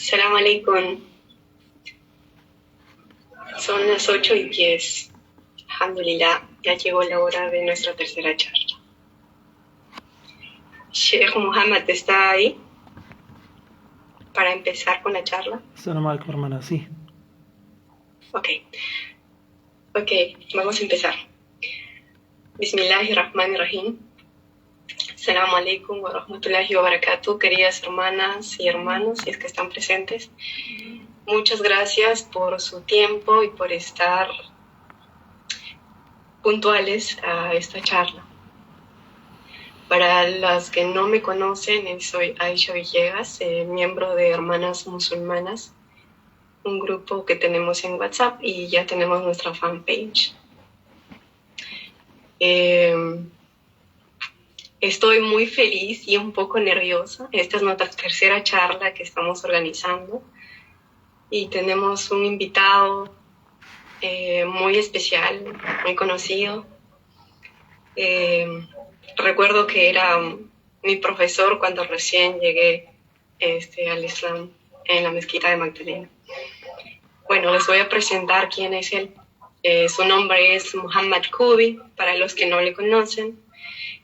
Salam alaikum. Son las 8:10. Alhamdulillah, ya llegó la hora de nuestra tercera charla. Sheikh Muhammad está ahí para empezar con la charla. Salam alaikum, hermana, sí. Ok, vamos a empezar. Bismillahirrahmanirrahim. Salam alaikum wa rahmatullahi wa barakatuh, queridas hermanas y hermanos, si es que están presentes. Muchas gracias por su tiempo y por estar puntuales a esta charla. Para las que no me conocen, soy Aisha Villegas, miembro de Hermanas Musulmanas, un grupo que tenemos en WhatsApp y ya tenemos nuestra fanpage. Estoy muy feliz y un poco nerviosa. Esta es nuestra tercera charla que estamos organizando y tenemos un invitado muy especial, muy conocido. Recuerdo que era mi profesor cuando recién llegué al Islam en la mezquita de Magdalena. Bueno, les voy a presentar quién es él. Su nombre es Muhammad Kubi, para los que no le conocen.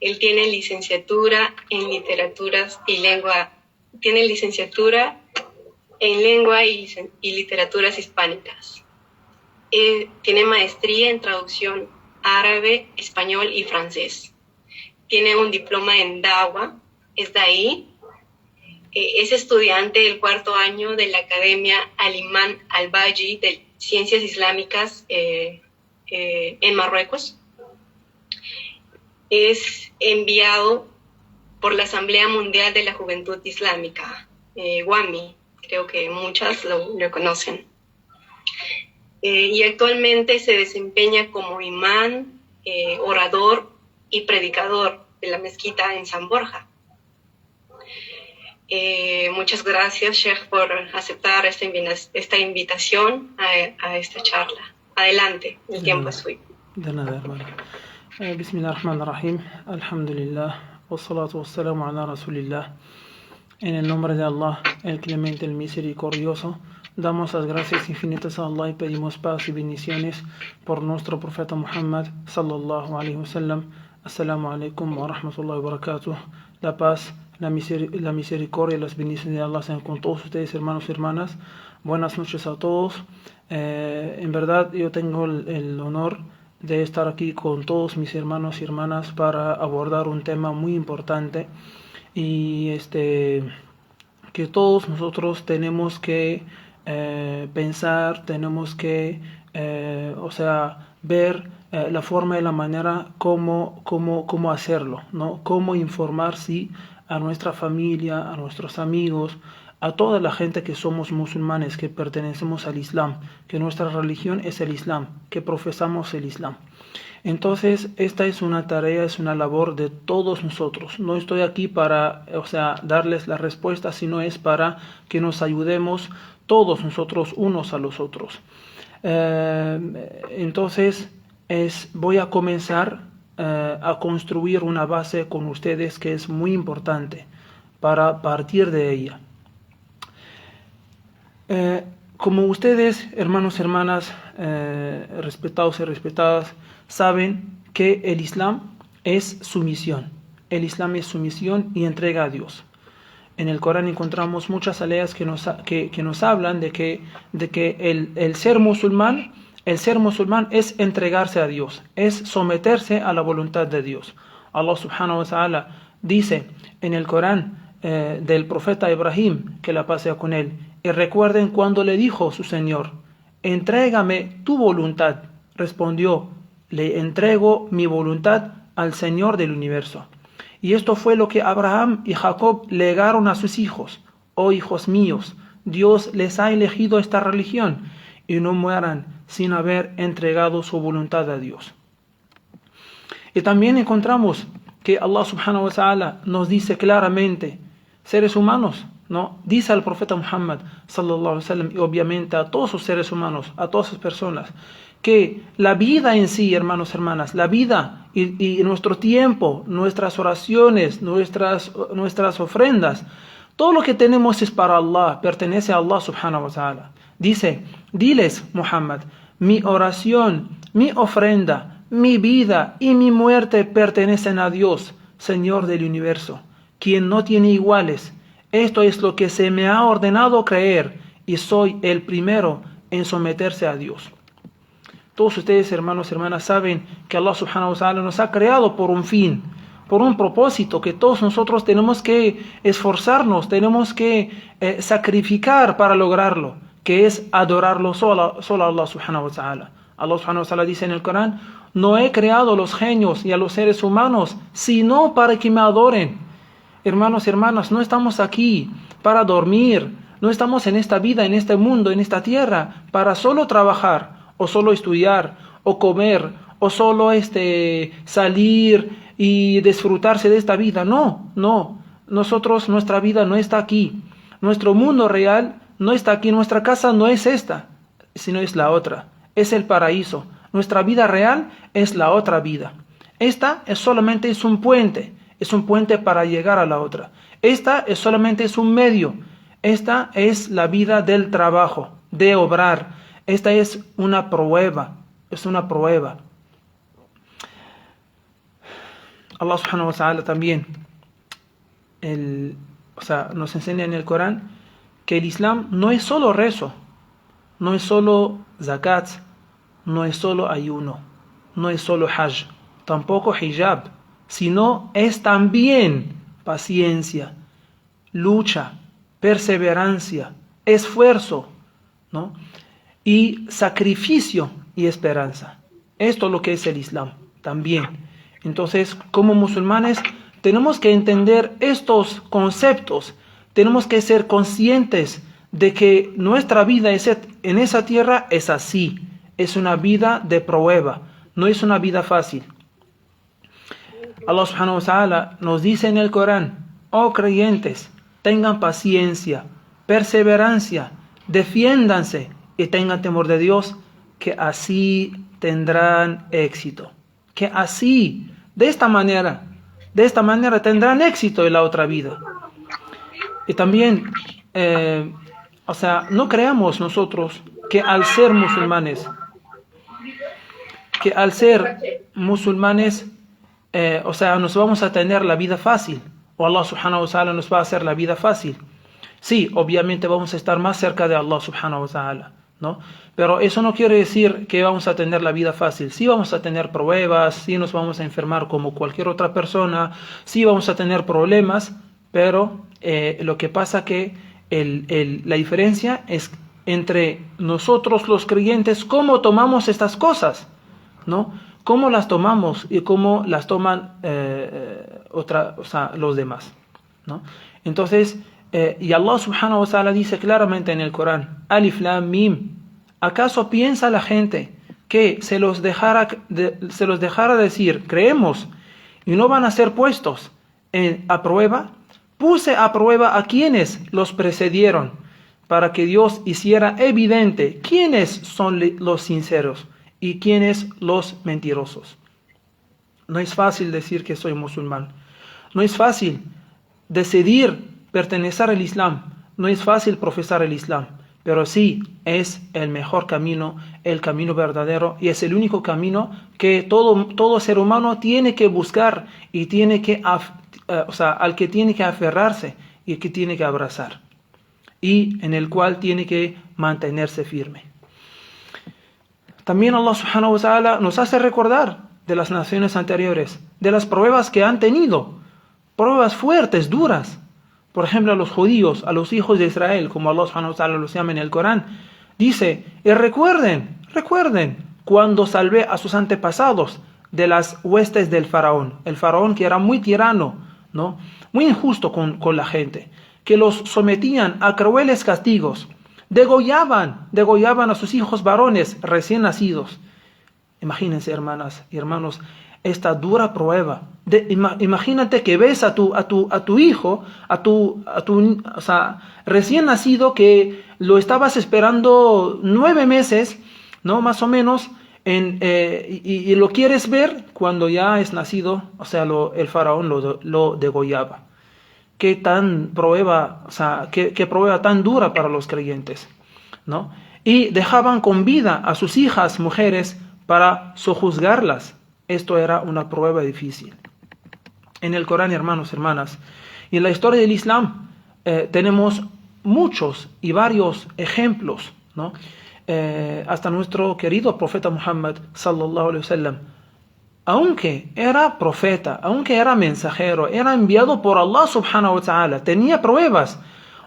Él tiene licenciatura en literaturas y lengua, tiene licenciatura en lengua y literaturas hispánicas. Tiene maestría en traducción árabe, español y francés. Tiene un diploma en Dawa, es de ahí. Es estudiante del cuarto año de la Academia Al-Imam Al-Baji de Ciencias Islámicas en Marruecos. Es enviado por la Asamblea Mundial de la Juventud Islámica, WAMI, creo que muchas lo conocen. Y actualmente se desempeña como imán, orador y predicador de la mezquita en San Borja. Muchas gracias, Sheikh, por aceptar esta invitación a esta charla. Adelante, el tiempo es suyo. De nada, hermano. Bismillahirrahmanirrahim. Alhamdulillah. Wassalatu wassalamu ala rasulillah. En el nombre de Allah, el clemente, el misericordioso, damos las gracias infinitas a Allah y pedimos paz y bendiciones por nuestro profeta Muhammad sallallahu alaihi wasallam. Assalamu alaikum wa rahmatullahi wa barakatuh. La paz, la misericordia y las bendiciones de Allah sean con todos ustedes, hermanos y hermanas. Buenas noches a todos. En verdad, yo tengo el honor de estar aquí con todos mis hermanos y hermanas para abordar un tema muy importante y que todos nosotros tenemos que pensar, tenemos que ver la forma y la manera cómo hacerlo, ¿no? Cómo informar, sí, a nuestra familia, a nuestros amigos, a toda la gente que somos musulmanes, que pertenecemos al Islam, que nuestra religión es el Islam, que profesamos el Islam. Entonces, esta es una tarea, es una labor de todos nosotros. No estoy aquí para, darles la respuesta, sino es para que nos ayudemos todos nosotros unos a los otros. Entonces, voy a comenzar a construir una base con ustedes que es muy importante para partir de ella. Como ustedes, hermanos y hermanas, respetados y respetadas, saben que el Islam es sumisión. El Islam es sumisión y entrega a Dios. En el Corán encontramos muchas aleas que nos hablan de que el ser musulmán es entregarse a Dios, es someterse a la voluntad de Dios. Allah subhanahu wa ta'ala dice en el Corán del profeta Ibrahim, que la paz sea con él, y recuerden cuando le dijo su Señor: entrégame tu voluntad. Respondió: le entrego mi voluntad al Señor del universo. Y esto fue lo que Abraham y Jacob legaron a sus hijos: oh hijos míos, Dios les ha elegido esta religión, y no mueran sin haber entregado su voluntad a Dios. Y también encontramos que Allah subhanahu wa ta'ala nos dice claramente: seres humanos, ¿no? Dice al profeta Muhammad sallallahu alaihi wasallam, y obviamente a todos los seres humanos, a todas las personas, que la vida en sí, hermanos y hermanas, la vida y nuestro tiempo, nuestras oraciones, nuestras ofrendas, Todo lo que tenemos es para Allah, pertenece a Allah subhanahu wa ta'ala. Dice, diles, Muhammad, mi oración, mi ofrenda, mi vida y mi muerte pertenecen a Dios, Señor del universo, quien no tiene iguales. Esto es lo que se me ha ordenado creer y soy el primero en someterse a Dios. Todos ustedes, hermanos y hermanas, saben que Allah subhanahu wa ta'ala nos ha creado por un fin, por un propósito, que todos nosotros tenemos que esforzarnos, tenemos que sacrificar para lograrlo, que es adorarlo solo a Allah subhanahu wa ta'ala. Allah subhanahu wa ta'ala dice en el Corán, no he creado a los genios y a los seres humanos, sino para que me adoren. Hermanos y hermanas, no estamos aquí para dormir, no estamos en esta vida, en este mundo, en esta tierra, para solo trabajar, o solo estudiar, o comer, o solo salir y disfrutarse de esta vida. No. Nosotros, nuestra vida no está aquí. Nuestro mundo real no está aquí. Nuestra casa no es esta, sino es la otra. Es el paraíso. Nuestra vida real es la otra vida. Esta solamente es un puente para llegar a la otra. Esta solamente es un medio. Esta es la vida del trabajo, de obrar. Esta es una prueba. Allah subhanahu wa ta'ala también nos enseña en el Corán que el Islam no es solo rezo, no es solo zakat, no es solo ayuno, no es solo hajj, tampoco hijab, sino es también paciencia, lucha, perseverancia, esfuerzo, ¿no? Y sacrificio y esperanza. Esto es lo que es el Islam también. Entonces, como musulmanes, tenemos que entender estos conceptos, tenemos que ser conscientes de que nuestra vida en esa tierra es así, es una vida de prueba, no es una vida fácil. Allah subhanahu wa ta'ala nos dice en el Corán, oh creyentes, tengan paciencia, perseverancia, defiéndanse y tengan temor de Dios, que así tendrán éxito. Que así, de esta manera tendrán éxito en la otra vida. Y también, no creamos nosotros que al ser musulmanes, nos vamos a tener la vida fácil, o Allah subhanahu wa ta'ala nos va a hacer la vida fácil. Sí, obviamente vamos a estar más cerca de Allah subhanahu wa ta'ala, ¿no? Pero eso no quiere decir que vamos a tener la vida fácil. Sí vamos a tener pruebas, sí nos vamos a enfermar como cualquier otra persona, sí vamos a tener problemas, pero lo que pasa que la diferencia es entre nosotros los creyentes, cómo tomamos estas cosas, ¿no? Cómo las tomamos y cómo las toman los demás, ¿no? Entonces, y Allah subhanahu wa ta'ala dice claramente en el Corán, Alif Lam Mim, ¿acaso piensa la gente que se los dejara decir, creemos, y no van a ser puestos a prueba? Puse a prueba a quienes los precedieron, para que Dios hiciera evidente quiénes son los sinceros y quiénes los mentirosos. No es fácil decir que soy musulmán. No es fácil decidir pertenecer al Islam. No es fácil profesar el Islam. Pero sí es el mejor camino, el camino verdadero, y es el único camino que todo ser humano tiene que buscar y tiene que, al que tiene que aferrarse y que tiene que abrazar, y en el cual tiene que mantenerse firme. También Allah subhanahu wa ta'ala nos hace recordar de las naciones anteriores, de las pruebas que han tenido, pruebas fuertes, duras. Por ejemplo, a los judíos, a los hijos de Israel, como Allah subhanahu wa ta'ala los llama en el Corán, dice, y recuerden cuando salvé a sus antepasados de las huestes del faraón, el faraón que era muy tirano, ¿no? Muy injusto con la gente, que los sometían a crueles castigos, degollaban a sus hijos varones recién nacidos. Imagínense, hermanas y hermanos, esta dura prueba. Imagínate que ves a tu hijo, recién nacido, que lo estabas esperando 9 meses, ¿no? Más o menos, y lo quieres ver cuando ya es nacido, el faraón lo degollaba. qué tan prueba, o sea, qué prueba tan dura para los creyentes, ¿no? Y dejaban con vida a sus hijas mujeres para sojuzgarlas. Esto era una prueba difícil. En el Corán, hermanos, hermanas, y en la historia del Islam tenemos muchos y varios ejemplos, ¿no? Hasta nuestro querido profeta Muhammad sallallahu alaihi wasallam, aunque era profeta, aunque era mensajero, era enviado por Allah subhanahu wa ta'ala, tenía pruebas,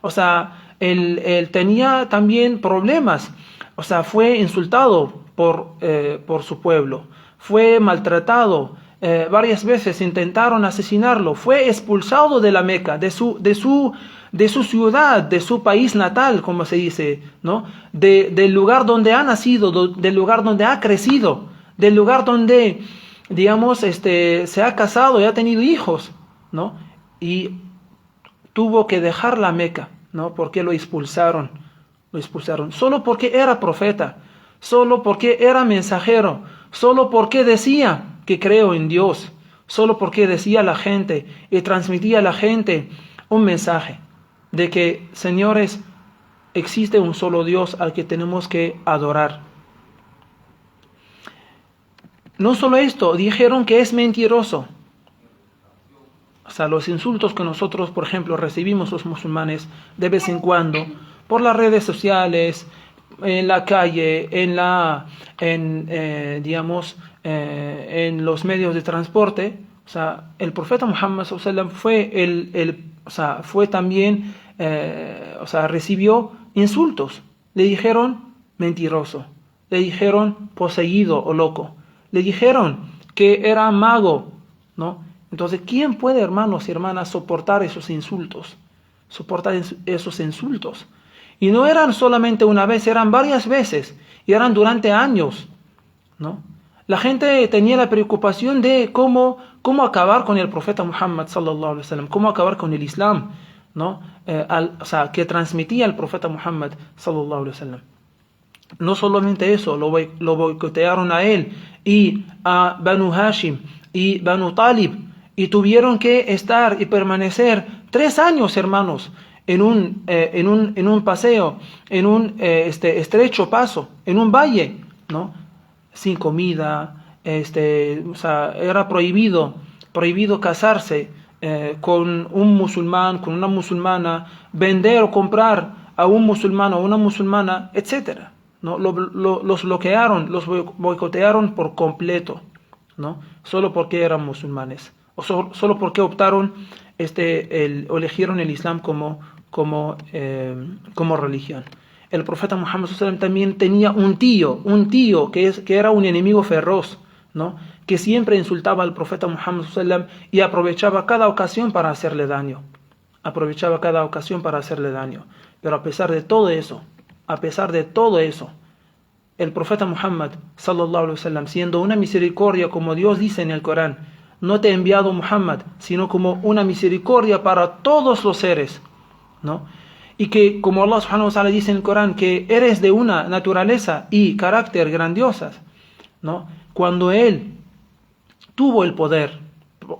o sea, él tenía también problemas, o sea, fue insultado por su pueblo, fue maltratado, varias veces intentaron asesinarlo, fue expulsado de la Meca, de su ciudad, de su país natal, como se dice, ¿no? Del lugar donde ha nacido, del lugar donde ha crecido, del lugar donde, digamos, se ha casado y ha tenido hijos, ¿no? Y tuvo que dejar la Meca, ¿no? Porque lo expulsaron, solo porque era profeta, solo porque era mensajero, solo porque decía que creo en Dios, solo porque decía a la gente y transmitía a la gente un mensaje de que, señores, existe un solo Dios al que tenemos que adorar. No solo esto, dijeron que es mentiroso. O sea, los insultos que nosotros, por ejemplo, recibimos los musulmanes de vez en cuando por las redes sociales, en la calle, en los medios de transporte. O sea, el profeta Muhammad sallallahu alaihi wasallam fue también, recibió insultos. Le dijeron mentiroso, le dijeron poseído o loco, le dijeron que era mago, ¿no? Entonces, ¿quién puede, hermanos y hermanas, soportar esos insultos? Y no eran solamente una vez, eran varias veces, y eran durante años, ¿no? La gente tenía la preocupación de cómo acabar con el profeta Muhammad sallallahu alaihi wasallam, cómo acabar con el Islam, ¿no? Que transmitía el profeta Muhammad sallallahu alaihi wasallam. No solamente eso, lo boicotearon a él y a Banu Hashim y Banu Talib, y tuvieron que estar y permanecer 3 años, hermanos, en un paseo, en un estrecho paso, en un valle, ¿no? Sin comida, era prohibido casarse con un musulmán, con una musulmana, vender o comprar a un musulmán o una musulmana, etcétera, ¿no? Los bloquearon, los boicotearon por completo, ¿no? Solo porque eran musulmanes, o solo porque optaron o eligieron el Islam como religión. El profeta Muhammad sallallahu alaihi wasallam también tenía un tío que era un enemigo feroz, ¿no? Que siempre insultaba al profeta Muhammad sallallahu alaihi wasallam y aprovechaba cada ocasión para hacerle daño. Pero a pesar de todo eso, el profeta Muhammad sallallahu alaihi wasallam, siendo una misericordia, como Dios dice en el Corán, no te he enviado Muhammad, sino como una misericordia para todos los seres, ¿no? Y que, como Allah subhanahu wa ta'ala dice en el Corán, que eres de una naturaleza y carácter grandiosas, ¿no? Cuando él tuvo el poder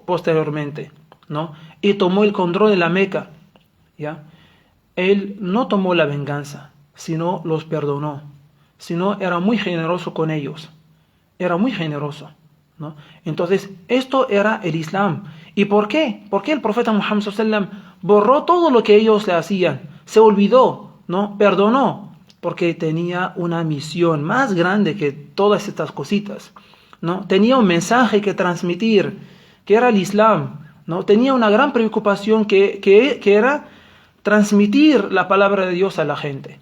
posteriormente, ¿no? Y tomó el control de la Meca, ¿ya? Él no tomó la venganza, sino los perdonó, sino era muy generoso con ellos, era muy generoso, ¿no? Entonces, esto era el Islam. ¿Y por qué? Porque el profeta Muhammad sallallahu alaihi wasallam borró todo lo que ellos le hacían, se olvidó, ¿no? Perdonó, porque tenía una misión más grande que todas estas cositas, ¿no? Tenía un mensaje que transmitir, que era el Islam, ¿no? Tenía una gran preocupación que era transmitir la palabra de Dios a la gente,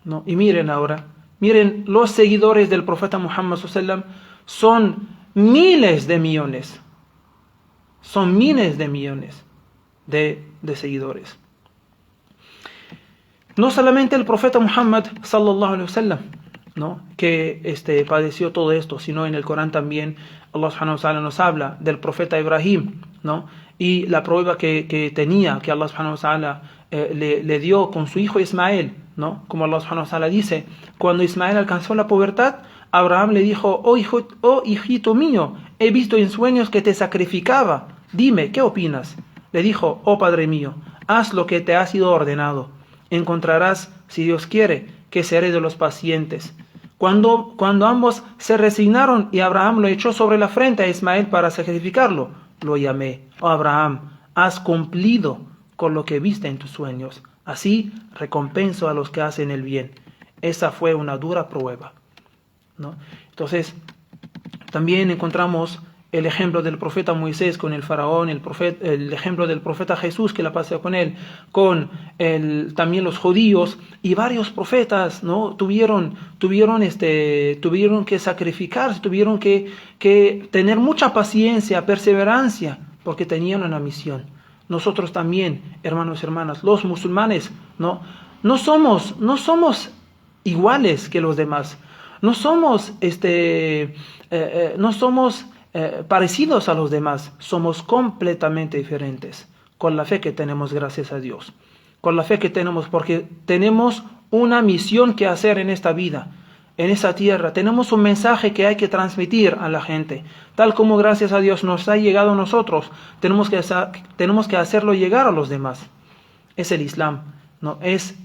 ¿no? Y miren ahora, los seguidores del profeta Muhammad sallallahu alaihi wasallam son miles de millones de seguidores. No solamente el profeta Muhammad sallallahu alaihi wasallam, ¿no? Que padeció todo esto, sino en el Corán también Allah subhanahu wa ta'ala nos habla del profeta Ibrahim, ¿no? Y la prueba que tenía, que Allah subhanahu wa ta'ala le dio con su hijo Ismael, ¿no? Como Allah subhanahu wa ta'ala dice, cuando Ismael alcanzó la pubertad, Abraham le dijo: oh hijito mío, he visto en sueños que te sacrificaba, dime, ¿qué opinas? Le dijo: oh Padre mío, haz lo que te ha sido ordenado. Encontrarás, si Dios quiere, que seré de los pacientes. Cuando ambos se resignaron y Abraham lo echó sobre la frente a Ismael para sacrificarlo, lo llamé: oh Abraham, has cumplido con lo que viste en tus sueños. Así recompenso a los que hacen el bien. Esa fue una dura prueba, ¿no? Entonces, también encontramos el ejemplo del profeta Moisés con el faraón, el ejemplo del profeta Jesús, que la pasa con él, también los judíos y varios profetas, ¿no? Tuvieron que sacrificarse, tuvieron que tener mucha paciencia, perseverancia, porque tenían una misión. Nosotros también, hermanos y hermanas, los musulmanes, no somos iguales que los demás. No somos parecidos a los demás, somos completamente diferentes, con la fe que tenemos, gracias a Dios, con la fe que tenemos, porque tenemos una misión que hacer en esta vida, en esta tierra, tenemos un mensaje que hay que transmitir a la gente, tal como gracias a Dios nos ha llegado a nosotros, tenemos que hacerlo llegar a los demás. Es el Islam, ¿no? Es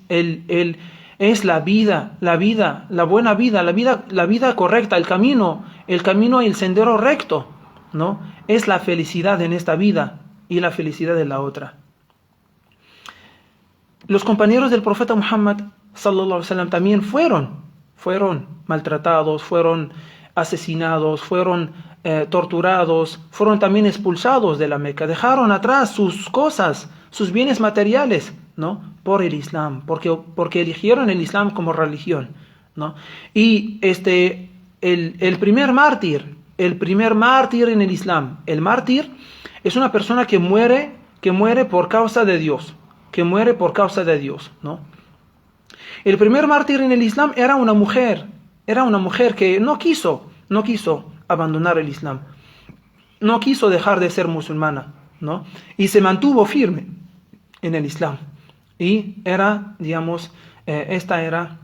la vida, la buena vida, la vida correcta, el camino y el sendero recto, ¿no? Es la felicidad en esta vida y la felicidad en la otra. Los compañeros del profeta Muhammad sallallahu alaihi wasallam también fueron maltratados, fueron asesinados, fueron torturados, fueron también expulsados de la Meca, dejaron atrás sus cosas, sus bienes materiales, ¿no? Por el Islam, porque eligieron el Islam como religión, ¿no? Y el primer mártir en el Islam, el mártir es una persona que muere por causa de Dios, ¿no? El primer mártir en el Islam era una mujer que no quiso abandonar el Islam, no quiso dejar de ser musulmana, ¿no? Y se mantuvo firme en el Islam. Y esta era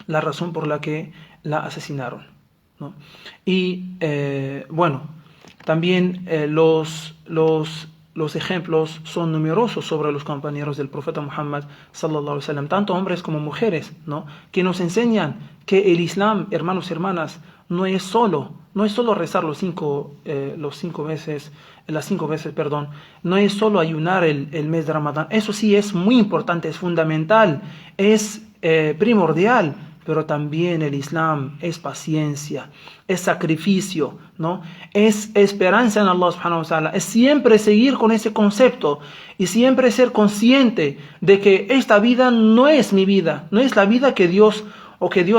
la razón por la que la asesinaron, ¿no? Y también los ejemplos son numerosos sobre los compañeros del profeta Muhammad sallallahu alaihi wasallam, tanto hombres como mujeres, ¿no? Que nos enseñan que el Islam, hermanos y hermanas, no es solo rezar las 5 veces, no es solo ayunar el mes de Ramadán. Eso sí es muy importante, es fundamental, es primordial, pero también el Islam es paciencia, es sacrificio, ¿no? Es esperanza en Allah subhanahu wa ta'ala, es siempre seguir con ese concepto y siempre ser consciente de que esta vida no es mi vida, no es la vida que Dios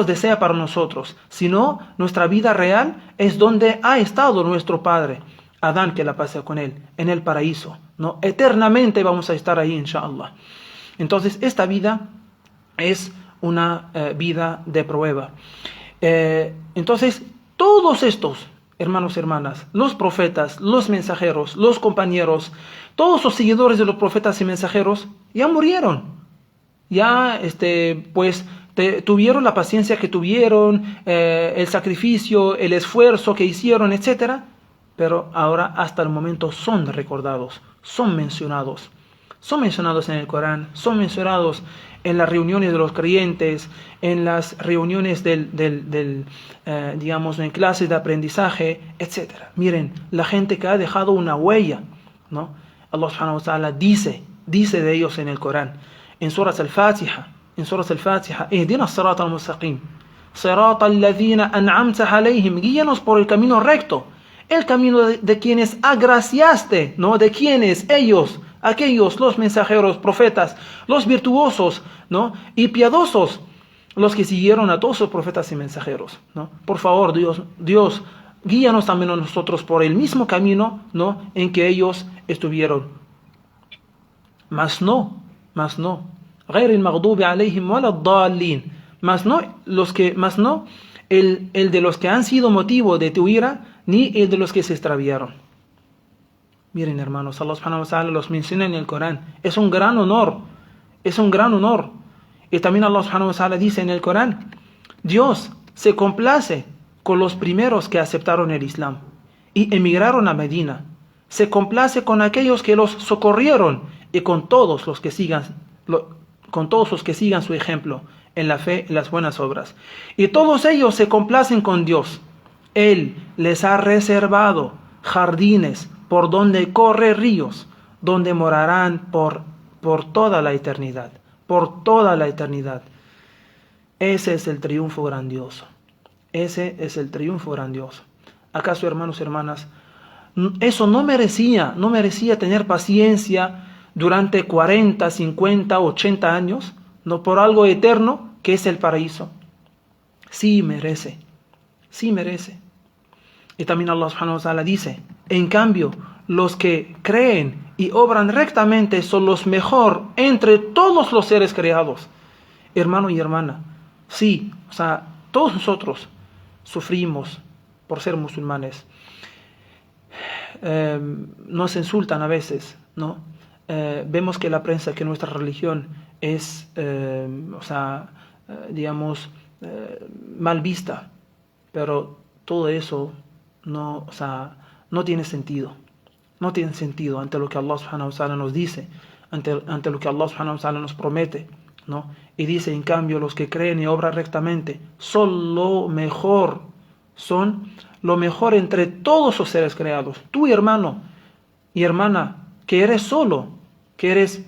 desea para nosotros, sino nuestra vida real es donde ha estado nuestro padre Adán, que la pase con él, en el paraíso, ¿no? Eternamente vamos a estar ahí, inshallah. Entonces, esta vida es una vida de prueba. Entonces, todos estos, hermanos y hermanas, los profetas, los mensajeros, los compañeros, todos los seguidores de los profetas y mensajeros, ya murieron. Ya, tuvieron la paciencia que tuvieron, el sacrificio, el esfuerzo que hicieron, etc. Pero ahora, hasta el momento, son recordados, son mencionados en el Corán, son mencionados en las reuniones de los creyentes, en las reuniones en clases de aprendizaje, etc. Miren, la gente que ha dejado una huella, ¿no? Allah subhanahu wa ta'ala dice de ellos en el Corán, en Surah Al-Fatiha, Ihdina as-sirata al-mustaqim, sirata alladhina an'amta alayhim, guíanos por el camino recto, el camino de quienes agraciaste, ¿no? De quienes, ellos, aquellos, los mensajeros, profetas, los virtuosos, ¿no? Y piadosos, los que siguieron a todos los profetas y mensajeros, ¿no? Por favor, Dios, guíanos también a nosotros por el mismo camino, ¿no? En que ellos estuvieron. Mas no, غير المغضوب عليهم ولا الضالين, mas no el de los que han sido motivo de tu ira, ni el de los que se extraviaron. Miren, hermanos, Allah subhanahu wa ta'ala los menciona en el Corán. Es un gran honor. Y también Allah subhanahu wa ta'ala dice en el Corán, Dios se complace con los primeros que aceptaron el Islam y emigraron a Medina. se complace con aquellos que los socorrieron y con todos los que sigan, con todos los que sigan su ejemplo en la fe y las buenas obras. Y todos ellos se complacen con Dios. Él les ha reservado jardines por donde corren ríos, donde morarán por toda la eternidad, por toda la eternidad. Ese es el triunfo grandioso. Ese es el triunfo grandioso. ¿Acaso, hermanos y hermanas, eso no merecía tener paciencia durante 40, 50, 80 años, no por algo eterno que es el paraíso? Sí merece, sí merece. Y también Allah subhanahu wa ta'ala dice, en cambio, los que creen y obran rectamente son los mejor entre todos los seres creados. Hermano y hermana, sí, todos nosotros sufrimos por ser musulmanes. Nos insultan a veces, ¿no? Vemos que la prensa, que nuestra religión es, digamos, mal vista, pero todo eso no tiene sentido. No tiene sentido ante lo que Allah subhanahu wa ta'ala nos dice, ante lo que Allah subhanahu wa ta'ala nos promete, ¿no? Y dice, en cambio, los que creen y obran rectamente son lo mejor entre todos los seres creados. Tú, hermano y hermana, que eres solo, que eres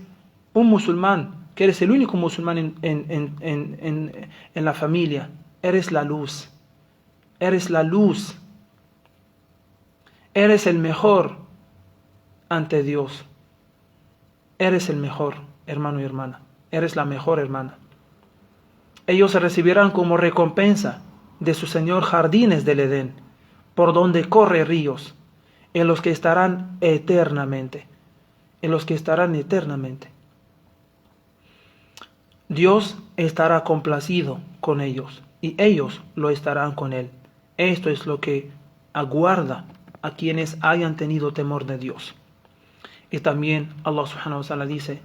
un musulmán, que eres el único musulmán en la familia, eres la luz. Eres la luz. Eres el mejor ante Dios. Eres el mejor, hermano y hermana. Eres la mejor hermana. Ellos recibirán como recompensa de su Señor jardines del Edén, por donde corre ríos, en los que estarán eternamente. En los que estarán eternamente. Dios estará complacido con ellos y ellos lo estarán con Él. Esto es lo que aguarda a quienes hayan tenido temor de Dios. Y también Allah subhanahu wa ta'ala dice,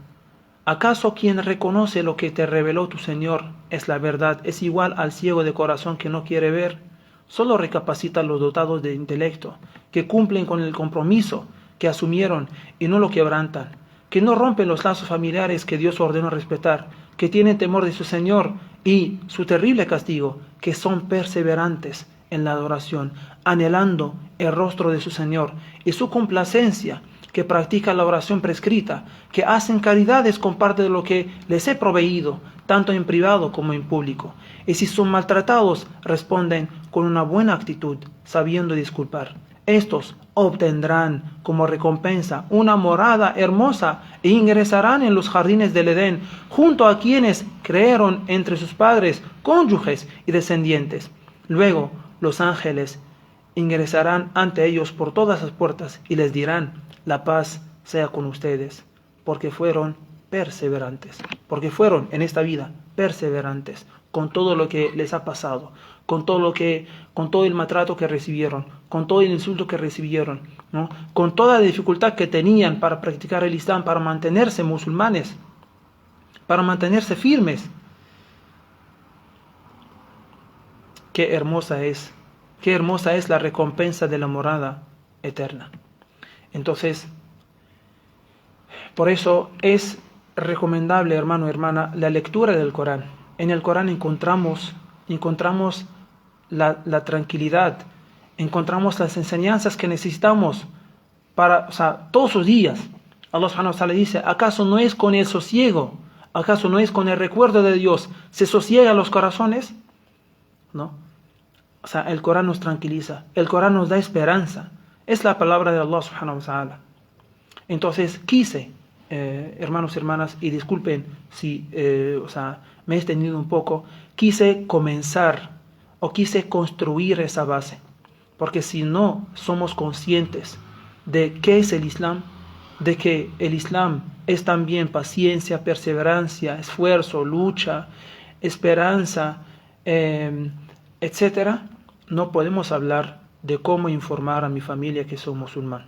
¿acaso quien reconoce lo que te reveló tu Señor es la verdad es igual al ciego de corazón que no quiere ver? Solo recapacita los dotados de intelecto, que cumplen con el compromiso que asumieron y no lo quebrantan, que no rompen los lazos familiares que Dios ordenó respetar, que tienen temor de su Señor y su terrible castigo, que son perseverantes en la adoración, anhelando el rostro de su Señor y su complacencia, que practican la oración prescrita, que hacen caridades con parte de lo que les he proveído, tanto en privado como en público. Y si son maltratados, responden con una buena actitud, sabiendo disculpar. Estos obtendrán como recompensa una morada hermosa e ingresarán en los jardines del Edén, junto a quienes creyeron entre sus padres, cónyuges y descendientes. Luego los ángeles ingresarán ante ellos por todas las puertas y les dirán, la paz sea con ustedes, porque fueron perseverantes, porque fueron en esta vida perseverantes con todo lo que les ha pasado, con todo el maltrato que recibieron, con todo el insulto que recibieron, ¿no? Con toda la dificultad que tenían para practicar el Islam, para mantenerse musulmanes, para mantenerse firmes. Qué hermosa es la recompensa de la morada eterna. Entonces, por eso es recomendable, hermano y hermana, la lectura del Corán. En el Corán encontramos la tranquilidad, encontramos las enseñanzas que necesitamos todos los días. Allah subhanahu wa ta'ala dice, ¿acaso no es con el sosiego? ¿Acaso no es con el recuerdo de Dios? ¿Se sosiegan los corazones? ¿No? El Corán nos tranquiliza, el Corán nos da esperanza. Es la palabra de Allah subhanahu wa ta'ala. Entonces quise, hermanos y hermanas, y disculpen si me he extendido un poco, quise comenzar o quise construir esa base. Porque si no somos conscientes de qué es el Islam, de que el Islam es también paciencia, perseverancia, esfuerzo, lucha, esperanza, etcétera, no podemos hablar de cómo informar a mi familia que soy musulmán.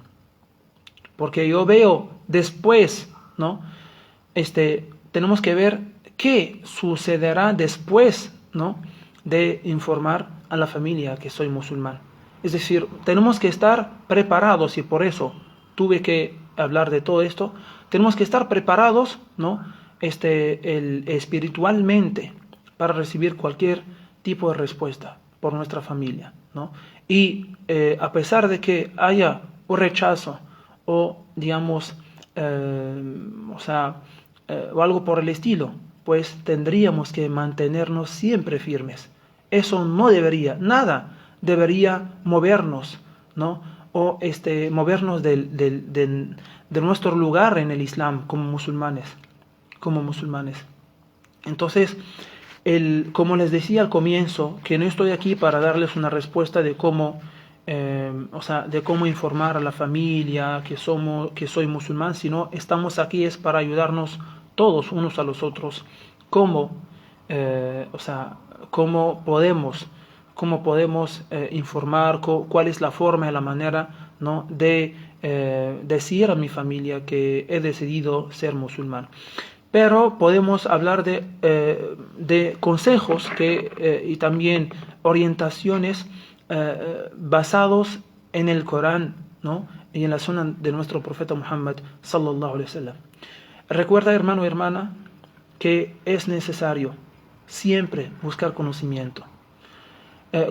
Porque yo veo después, ¿no? Tenemos que ver qué sucederá después, ¿no? De informar a la familia que soy musulmán. Es decir, tenemos que estar preparados y por eso tuve que hablar de todo esto, tenemos que estar preparados, ¿no? Espiritualmente para recibir cualquier tipo de respuesta por nuestra familia, ¿no? Y a pesar de que haya un rechazo o, digamos, o algo por el estilo, pues tendríamos que mantenernos siempre firmes. Eso no debería, nada debería movernos, ¿no? O movernos de nuestro lugar en el Islam como musulmanes. Entonces, como les decía al comienzo, que no estoy aquí para darles una respuesta de cómo, de cómo informar a la familia que soy musulmán, sino estamos aquí es para ayudarnos todos unos a los otros, cómo, cómo podemos informar, cuál es la forma y la manera, ¿no? de decir a mi familia que he decidido ser musulmán. Pero podemos hablar de consejos y también orientaciones basados en el Corán, ¿no? Y en la sunna de nuestro profeta Muhammad sallallahu alaihi wasallam. Recuerda, hermano y hermana, que es necesario siempre buscar conocimiento.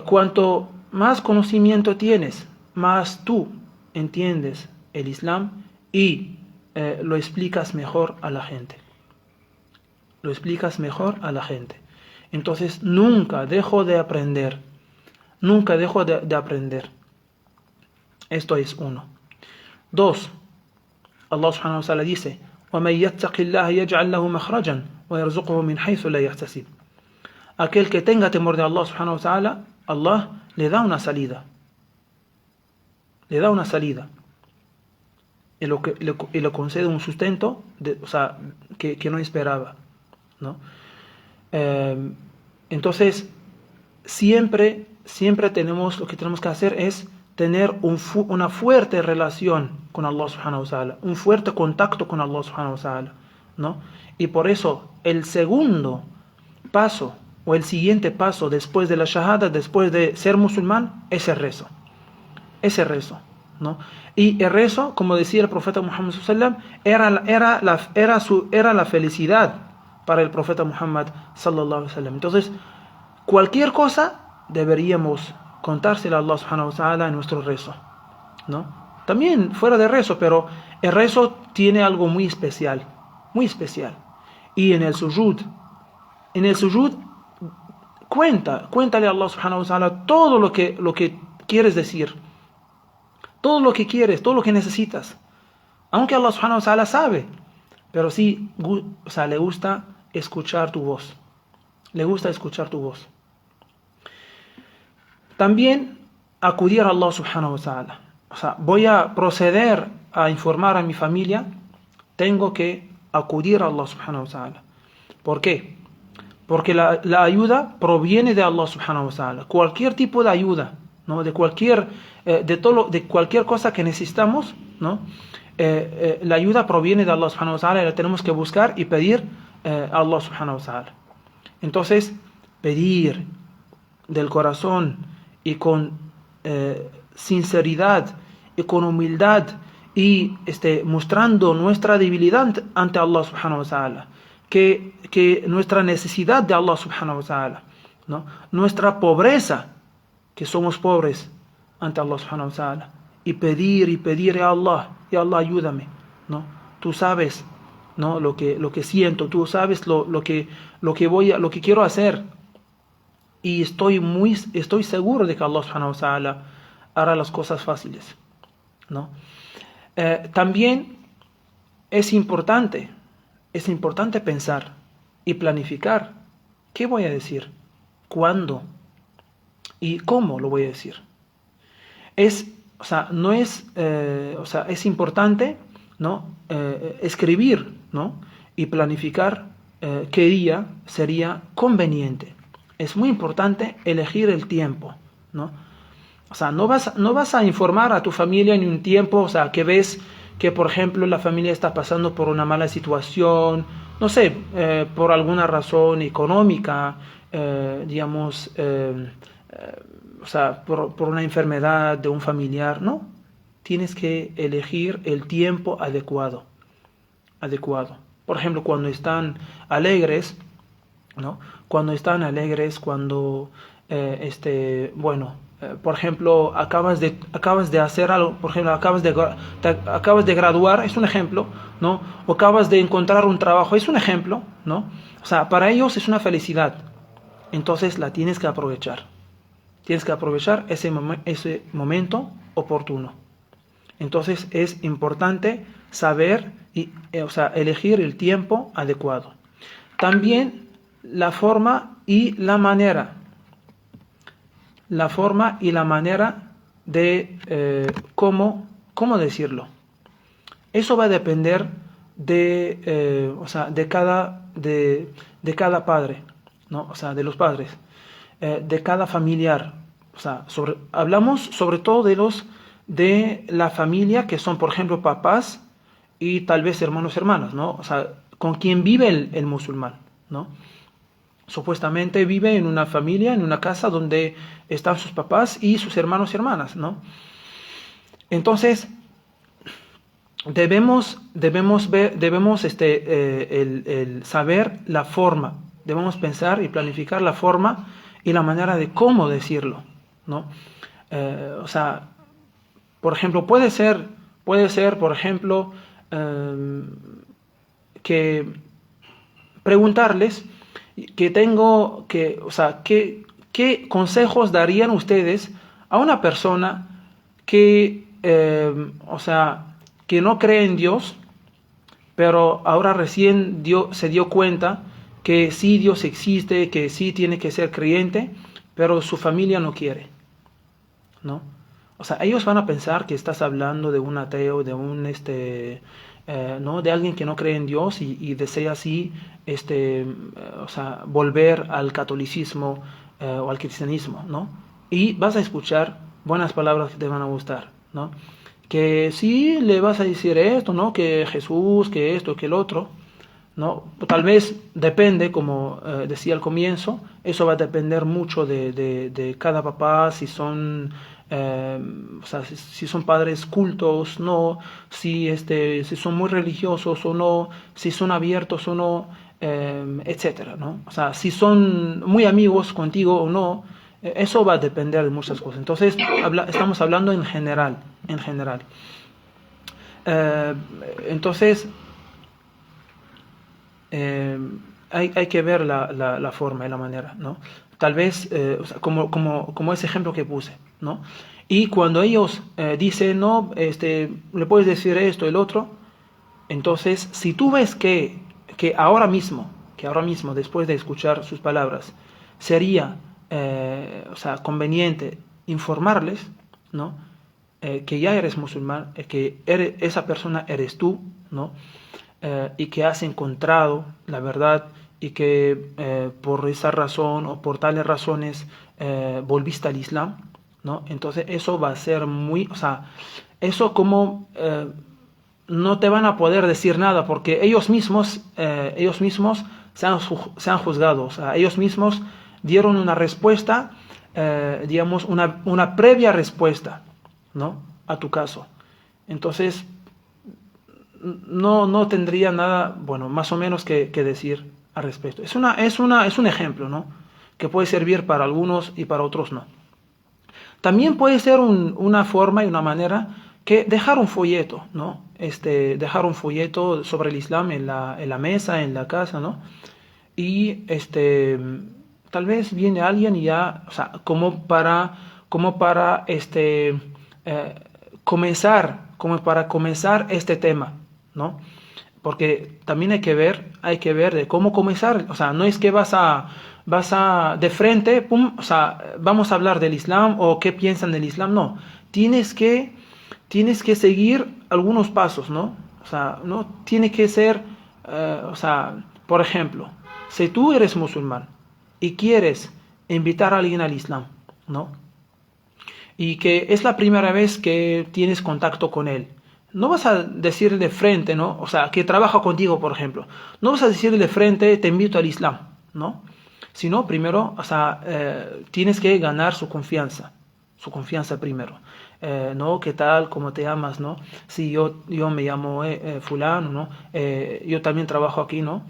Cuanto más conocimiento tienes, más tú entiendes el Islam y lo explicas mejor a la gente. Entonces nunca dejo de aprender. Esto es 1. 2. Allah subhanahu wa ta'ala dice: وَمَنْ يَتَّقِ اللَّهَ يَجْعَلْ لَهُ مَخْرَجًا وَيَرْزُقْهُ مِنْ حَيْثُ لَا يَحْتَسِبُ. Aquel que tenga temor de Allah subhanahu wa ta'ala, Allah le da una salida. Y le concede un sustento que no esperaba, ¿no? Entonces siempre lo que tenemos que hacer es tener una fuerte relación con Allah subhanahu wa ta'ala, un fuerte contacto con Allah subhanahu wa ta'ala, ¿no? Y por eso el segundo paso o el siguiente paso después de la shahada, después de ser musulmán, es el rezo, ¿no? Y el rezo, como decía el profeta Muhammad sallallahu alaihi wasallam, era la felicidad para el profeta Muhammad sallallahu alaihi wasallam. Entonces, cualquier cosa deberíamos contársela a Allah subhanahu wa ta'ala en nuestro rezo, ¿no? También fuera de rezo, pero el rezo tiene algo muy especial. Y en el sujud, cuéntale a Allah subhanahu wa ta'ala todo lo que quieres decir, todo lo que quieres, todo lo que necesitas. Aunque Allah subhanahu wa ta'ala sabe, pero sí, le gusta escuchar tu voz. También acudir a Allah subhanahu wa ta'ala. Voy a proceder a informar a mi familia, tengo que acudir a Allah subhanahu wa ta'ala. ¿Por qué? Porque la ayuda proviene de Allah subhanahu wa ta'ala. Cualquier tipo de ayuda, ¿no? de cualquier cosa que necesitamos, ¿no? La ayuda proviene de Allah subhanahu wa ta'ala y la tenemos que buscar y pedir a Allah subhanahu wa ta'ala. Entonces, pedir del corazón y con sinceridad y con humildad y mostrando nuestra debilidad ante Allah subhanahu wa ta'ala, que nuestra necesidad de Allah subhanahu wa ta'ala, ¿no? Nuestra pobreza, que somos pobres ante Allah subhanahu wa ta'ala, y pedir a Allah, ya Allah ayúdame, ¿no? Tú sabes, ¿no? lo que siento, tú sabes lo que quiero hacer, y estoy seguro de que Allah subhanahu wa ta'ala hará las cosas fáciles, ¿no? También es importante pensar y planificar qué voy a decir, cuándo y cómo lo voy a decir. Es importante, ¿no? Escribir, ¿no? Y planificar qué día sería conveniente. Es muy importante elegir el tiempo, ¿no? No vas a informar a tu familia en un tiempo, que ves que, por ejemplo, la familia está pasando por una mala situación, no sé, por alguna razón económica, por una enfermedad de un familiar, ¿no? tienes que elegir el tiempo adecuado. Por ejemplo, cuando están alegres, ¿no? Cuando están alegres, cuando, por ejemplo, acabas de hacer algo, por ejemplo, acabas de graduar, es un ejemplo, ¿no? O acabas de encontrar un trabajo, es un ejemplo, ¿no? O sea, para ellos es una felicidad. Entonces la tienes que aprovechar. Tienes que aprovechar ese momento oportuno. Entonces es importante saber elegir el tiempo adecuado. También la forma y la manera. La forma y la manera de cómo decirlo. Eso va a depender de cada padre, ¿no? O sea, de los padres, de cada familiar. O sea, hablamos sobre todo de la familia que son, por ejemplo, papás y tal vez hermanos, hermanas, ¿no? O sea, con quien vive el musulmán, ¿no? Supuestamente vive en una familia, en una casa donde están sus papás y sus hermanos y hermanas, ¿no? Entonces, debemos saber la forma, debemos pensar y planificar la forma y la manera de cómo decirlo, ¿no? Por ejemplo, puede ser, por ejemplo, que preguntarles ¿qué consejos darían ustedes a una persona que, que no cree en Dios, pero ahora recién se dio cuenta que sí Dios existe, que sí tiene que ser creyente, pero su familia no quiere, ¿no? O sea, ellos van a pensar que estás hablando de un ateo, de un ¿no? De alguien que no cree en Dios y desea así volver al catolicismo o al cristianismo, ¿no? Y vas a escuchar buenas palabras que te van a gustar, ¿no? Que sí le vas a decir esto, ¿no? Que Jesús, que esto, que el otro, ¿no? Tal vez depende, como decía al comienzo, eso va a depender mucho de cada papá, si son si son padres cultos, no, si son muy religiosos o no, si son abiertos o no, etcétera, ¿no? O sea, si son muy amigos contigo o no, eso va a depender de muchas cosas. Entonces, estamos hablando en general. Entonces, hay que ver la forma y la manera, ¿no? Tal vez, como ese ejemplo que puse, ¿no? Y cuando ellos dicen, no, le puedes decir esto, el otro, entonces, si tú ves que ahora mismo, después de escuchar sus palabras, sería, conveniente informarles, ¿no? Que ya eres musulmán, esa persona eres tú, ¿no? Y que has encontrado la verdad y que por esa razón o por tales razones volviste al Islam, ¿no? Entonces eso va a ser eso como no te van a poder decir nada porque ellos mismos se han juzgado, o sea, ellos mismos dieron una respuesta, digamos, una previa respuesta, ¿no? A tu caso. Entonces, no tendría nada, bueno, más o menos que decir al respecto. Es un ejemplo, ¿no? Que puede servir para algunos y para otros no. También puede ser una forma y una manera que dejar un folleto, ¿no? Dejar un folleto sobre el Islam en la mesa, en la casa, ¿no? Y tal vez viene alguien y ya, o sea, como para comenzar este tema, ¿no? Porque también hay que ver de cómo comenzar, o sea, no es que vas a de frente, pum, o sea, vamos a hablar del Islam o qué piensan del Islam, no, tienes que seguir algunos pasos, ¿no? O sea, no tiene que ser, por ejemplo, si tú eres musulmán y quieres invitar a alguien al Islam, ¿no? Y que es la primera vez que tienes contacto con él, no vas a decirle de frente, ¿no? O sea, que trabaja contigo, por ejemplo. No vas a decirle de frente, te invito al Islam, ¿no? Sino primero, tienes que ganar su confianza. su confianza primero. ¿No? ¿Qué tal? ¿Cómo te llamas? ¿No? Sí, yo me llamo fulano, ¿no? Yo también trabajo aquí, ¿no?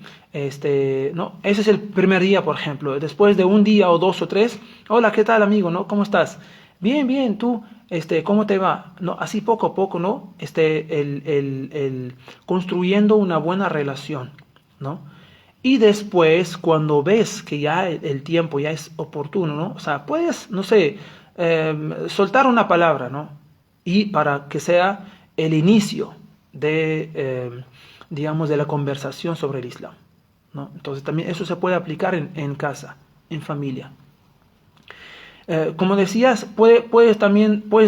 ¿No? Ese es el primer día, por ejemplo. Después de un día o dos o tres, hola, ¿qué tal, amigo? ¿No? ¿Cómo estás? Bien, bien, tú, ¿cómo te va? ¿No? Así poco a poco, ¿no? Construyendo una buena relación, ¿no? Y después, cuando ves que ya el tiempo ya es oportuno, ¿no? O sea, puedes, no sé, soltar una palabra, ¿no? Y para que sea el inicio digamos, de la conversación sobre el Islam, ¿no? Entonces también eso se puede aplicar en casa, en familia. Como decías, puedes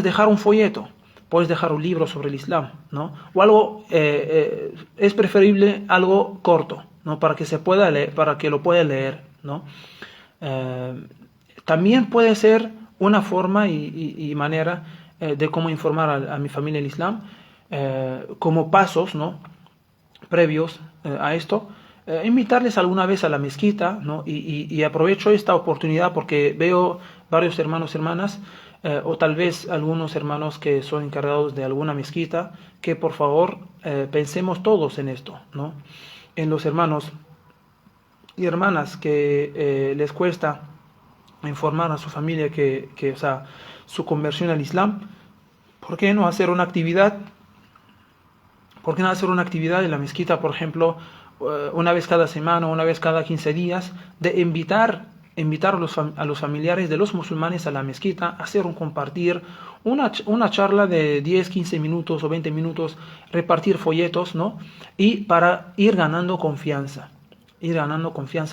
dejar un folleto, puedes dejar un libro sobre el Islam, ¿no? O algo, es preferible algo corto, ¿no? Para que se pueda leer, para que lo pueda leer, ¿no? Eh, También puede ser una forma y manera de cómo informar a mi familia el Islam, como pasos, ¿no? Previos a esto, invitarles alguna vez a la mezquita, ¿no? Y aprovecho esta oportunidad porque veo varios hermanos, hermanas, o tal vez algunos hermanos que son encargados de alguna mezquita, que por favor pensemos todos en esto, ¿no? En los hermanos y hermanas que les cuesta informar a su familia o sea, su conversión al Islam. ¿Por qué no hacer una actividad? ¿Por qué no hacer una actividad en la mezquita, por ejemplo, una vez cada semana, una vez cada 15 días, de invitar a los familiares de los musulmanes a la mezquita, hacer un compartir, una charla de 10, 15 minutos o 20 minutos, repartir folletos, ¿no? Y para ir ganando confianza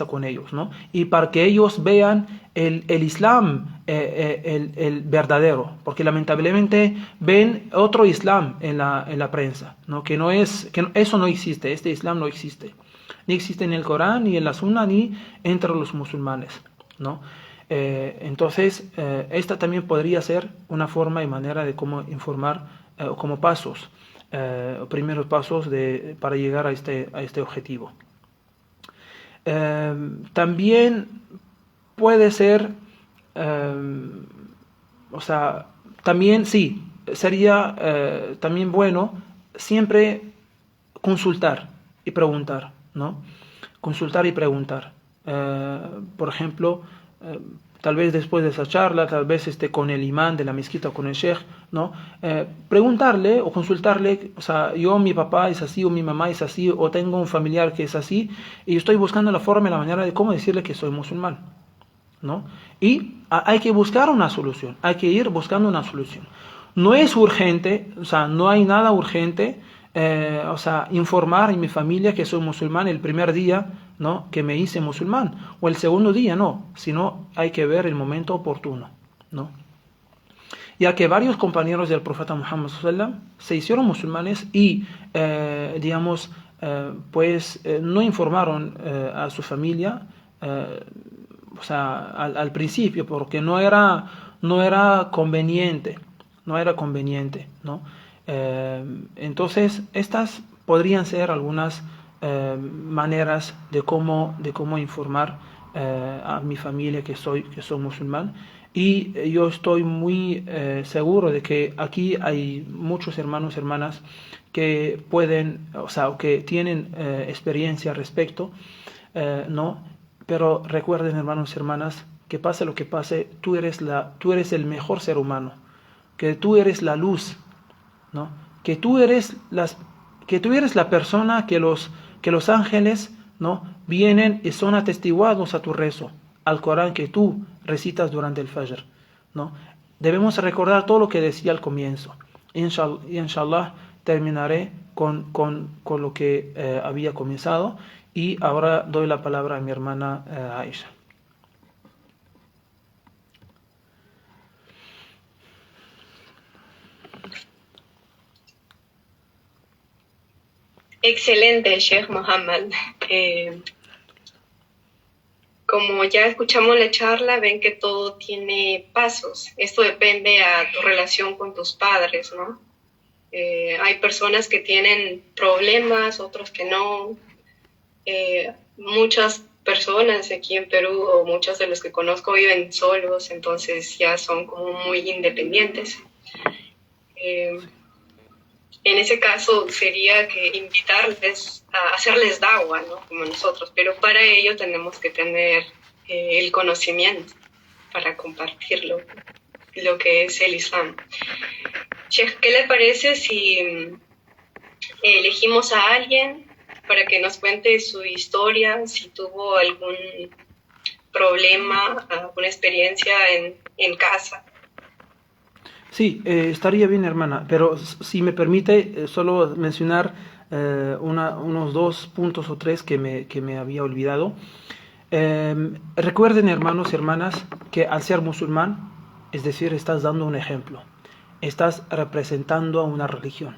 con ellos, ¿no? Y para que ellos vean el Islam, el verdadero, porque lamentablemente ven otro Islam en la prensa, ¿no? Eso no existe, este Islam no existe, ni existe en el Corán, ni en la Sunna, ni entre los musulmanes, ¿no? Entonces, esta también podría ser una forma y manera de cómo informar, como pasos, primeros pasos para llegar a este objetivo. También puede ser, o sea, también sí, sería también bueno siempre consultar y preguntar, ¿no? Consultar y preguntar. Por ejemplo, tal vez después de esa charla, tal vez con el imán de la mezquita o con el sheikh, ¿no? Preguntarle o consultarle, o sea, mi papá es así, o mi mamá es así, o tengo un familiar que es así, y estoy buscando la forma y la manera de cómo decirle que soy musulmán, ¿no? Y hay que buscar una solución, hay que ir buscando una solución. No es urgente, o sea, no hay nada urgente, o sea, informar a mi familia que soy musulmán el primer día, ¿no? Que me hice musulmán, o el segundo día, no, sino hay que ver el momento oportuno, ¿no? Ya que varios compañeros del profeta Muhammad sallallahu se hicieron musulmanes y, digamos, no informaron a su familia, o sea, al principio, porque no era conveniente, ¿no? Entonces, estas podrían ser algunas maneras de cómo informar a mi familia que soy musulmán. Y yo estoy muy seguro de que aquí hay muchos hermanos, hermanas que pueden, o sea, que tienen experiencia al respecto, ¿no? Pero recuerden, hermanos y hermanas, que pase lo que pase, tú eres el mejor ser humano, que tú eres la luz, ¿no? Que tú eres la persona que los ángeles, ¿no? Vienen y son atestiguados a tu rezo, al Corán que tú recitas durante el Fajr, ¿no? Debemos recordar todo lo que decía al comienzo. Inshallah terminaré con lo que había comenzado, y ahora doy la palabra a mi hermana Aisha. Excelente, Sheikh Mohammed. Como ya escuchamos la charla, ven que todo tiene pasos. Esto depende a tu relación con tus padres, ¿no? Hay personas que tienen problemas, otros que no. Muchas personas aquí en Perú, o muchos de los que conozco, viven solos, entonces ya son como muy independientes. Eh, en ese caso sería que invitarles a hacerles dawa, ¿no? Como nosotros, pero para ello tenemos que tener el conocimiento para compartirlo, lo que es el Islam. Sheikh, ¿qué le parece si elegimos a alguien para que nos cuente su historia, si tuvo algún problema, alguna experiencia en casa? Sí, estaría bien, hermana, pero si me permite, solo mencionar unos dos puntos o tres que me había olvidado. Recuerden, hermanos y hermanas, que al ser musulmán, es decir, estás dando un ejemplo, estás representando a una religión,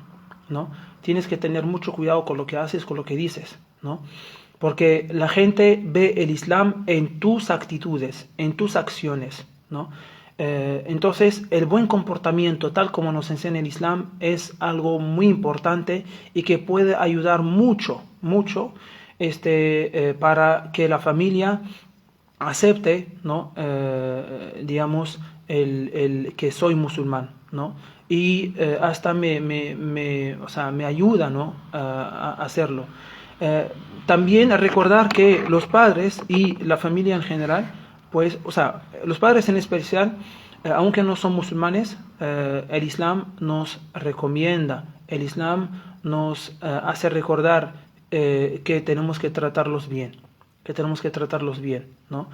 ¿no? Tienes que tener mucho cuidado con lo que haces, con lo que dices, ¿no? Porque la gente ve el Islam en tus actitudes, en tus acciones, ¿no? Entonces, el buen comportamiento, tal como nos enseña el Islam, es algo muy importante y que puede ayudar mucho, mucho, para que la familia acepte, ¿no? Digamos, el que soy musulmán, ¿no? Y hasta o sea, me ayuda, ¿no? A hacerlo. Eh, También a recordar que los padres y la familia en general, pues, o sea, los padres en especial, aunque no son musulmanes, el Islam nos recomienda, el Islam nos hace recordar que tenemos que tratarlos bien, que tenemos que tratarlos bien, ¿no?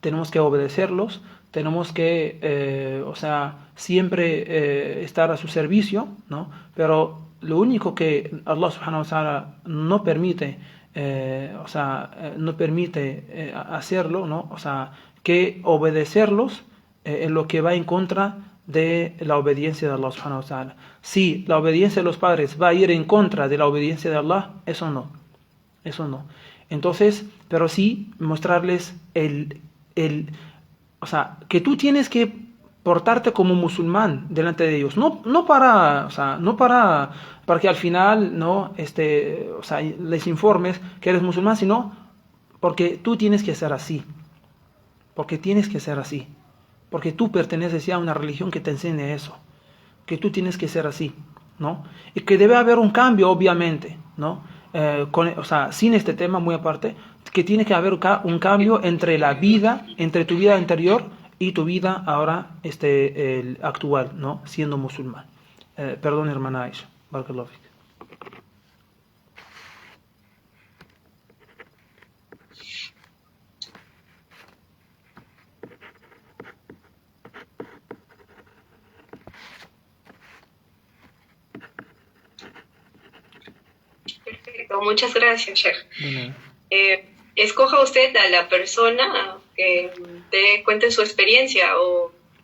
Tenemos que obedecerlos, tenemos que, o sea, siempre estar a su servicio, ¿no? Pero lo único que Allah subhanahu wa ta'ala no permite, o sea, no permite hacerlo, ¿no? O sea, que obedecerlos en lo que va en contra de la obediencia de Allah subhanahu wa ta'ala. Si la obediencia de los padres va a ir en contra de la obediencia de Allah, eso no. Eso no. Entonces, pero sí mostrarles o sea, que tú tienes que portarte como musulmán delante de ellos. No, no para, o sea, no para que al final, no, o sea, les informes que eres musulmán, sino porque tú tienes que ser así. Porque tienes que ser así. Porque tú perteneces ya a una religión que te enseñe eso. Que tú tienes que ser así, ¿no? Y que debe haber un cambio, obviamente, ¿no? O sea, sin este tema muy aparte, que tiene que haber un cambio entre la vida, entre tu vida anterior y tu vida ahora, el actual, ¿no? Siendo musulmán. Perdón, hermana Aisha. Barakallahu fik. Perfecto, muchas gracias, Sheikh. De nada. Escoja usted a la persona que te cuente su experiencia,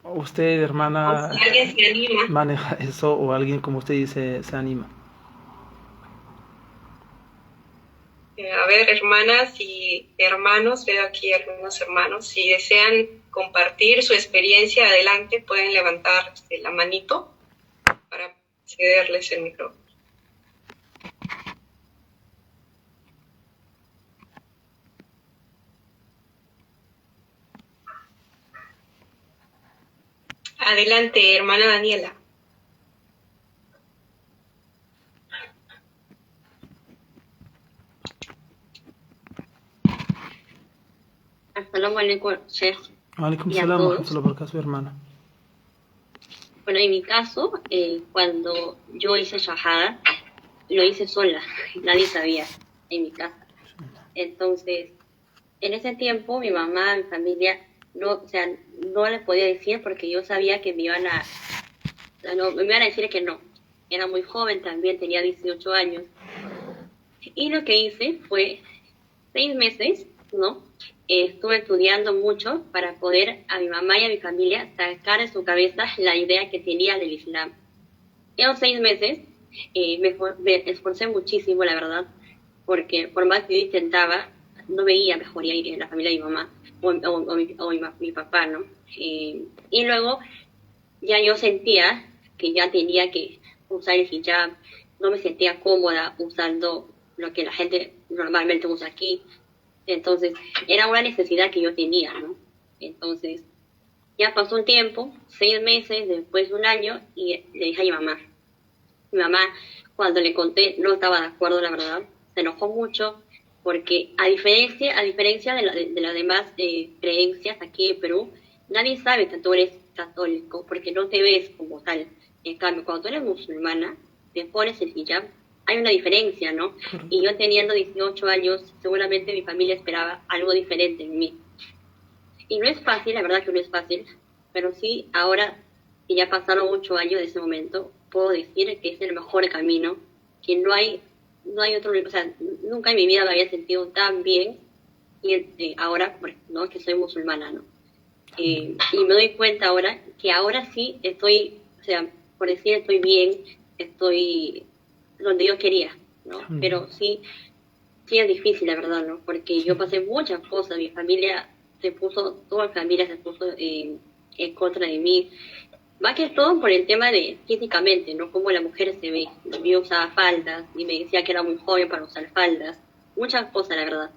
Usted, o hermana, si alguien se anima. maneja eso o alguien como usted dice se anima. A ver, hermanas y hermanos, veo aquí algunos hermanos, si desean compartir su experiencia, adelante, pueden levantar la manito para cederles el micrófono. Adelante, hermana Daniela. Assalamu alaikum, Sheikh, Alaikum y a salam wa todos. rahmatullahi wa barakatuh, hermana. Bueno, en mi caso, cuando yo hice shahada, lo hice sola, nadie sabía en mi casa. Entonces, en ese tiempo, mi mamá, mi familia, no, o sea, no le podía decir porque yo sabía que me iban a decir que no. Era muy joven también, tenía 18 años. Y lo que hice fue 6 meses, ¿no? Estuve estudiando mucho para poder a mi mamá y a mi familia sacar de su cabeza la idea que tenía del Islam. En los 6 meses me esforcé muchísimo, la verdad, porque por más que yo intentaba, no veía mejoría en la familia de mi mamá o mi papá, ¿no? Y luego ya yo sentía que ya tenía que usar el hijab, no me sentía cómoda usando lo que la gente normalmente usa aquí. Entonces, era una necesidad que yo tenía, ¿no? Entonces, ya pasó un tiempo, 6 meses, después de un año, y le dije a mi mamá. Mi mamá, cuando le conté, no estaba de acuerdo, la verdad. Se enojó mucho, porque a diferencia de las demás creencias aquí en Perú, nadie sabe que tú eres católico, porque no te ves como tal. En cambio, cuando tú eres musulmana, te pones el hijab, hay una diferencia, ¿no? Y yo teniendo 18 años, seguramente mi familia esperaba algo diferente en mí. Y no es fácil, la verdad que no es fácil, pero sí, ahora que ya pasaron 8 años de ese momento, puedo decir que es el mejor camino, que no hay otro, o sea, nunca en mi vida me había sentido tan bien, y ahora, ¿no? Que soy musulmana, ¿no? Y me doy cuenta ahora que ahora sí estoy, o sea, por decir estoy bien, estoy donde yo quería, ¿no? Pero sí es difícil, la verdad, ¿no? Porque yo pasé muchas cosas, mi familia toda la familia se puso en contra de mí. Más que todo por el tema de físicamente, ¿no? Cómo la mujer se ve. Yo usaba faldas y me decía que era muy joven para usar faldas. Muchas cosas, la verdad,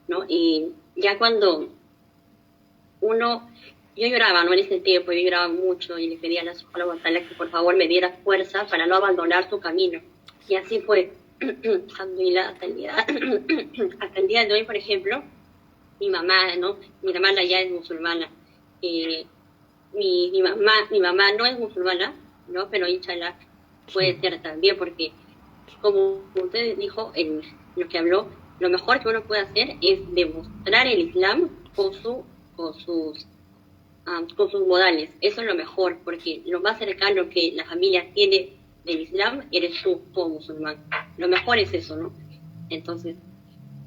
¿no? Y ya cuando yo lloraba, ¿no? En ese tiempo, yo lloraba mucho y le pedía a la psicóloga que por favor me diera fuerza para no abandonar su camino. Y así fue. Alhamdulillah, hasta hasta el día de hoy, por ejemplo, mi mamá, ¿no? Mi hermana ya es musulmana. Mi mamá no es musulmana, ¿no? Pero inshallah puede ser también, porque como usted dijo en lo que habló, lo mejor que uno puede hacer es demostrar el Islam con sus modales. Eso es lo mejor, porque lo más cercano que la familia tiene del Islam eres tú como musulmán. Lo mejor es eso, ¿no? Entonces,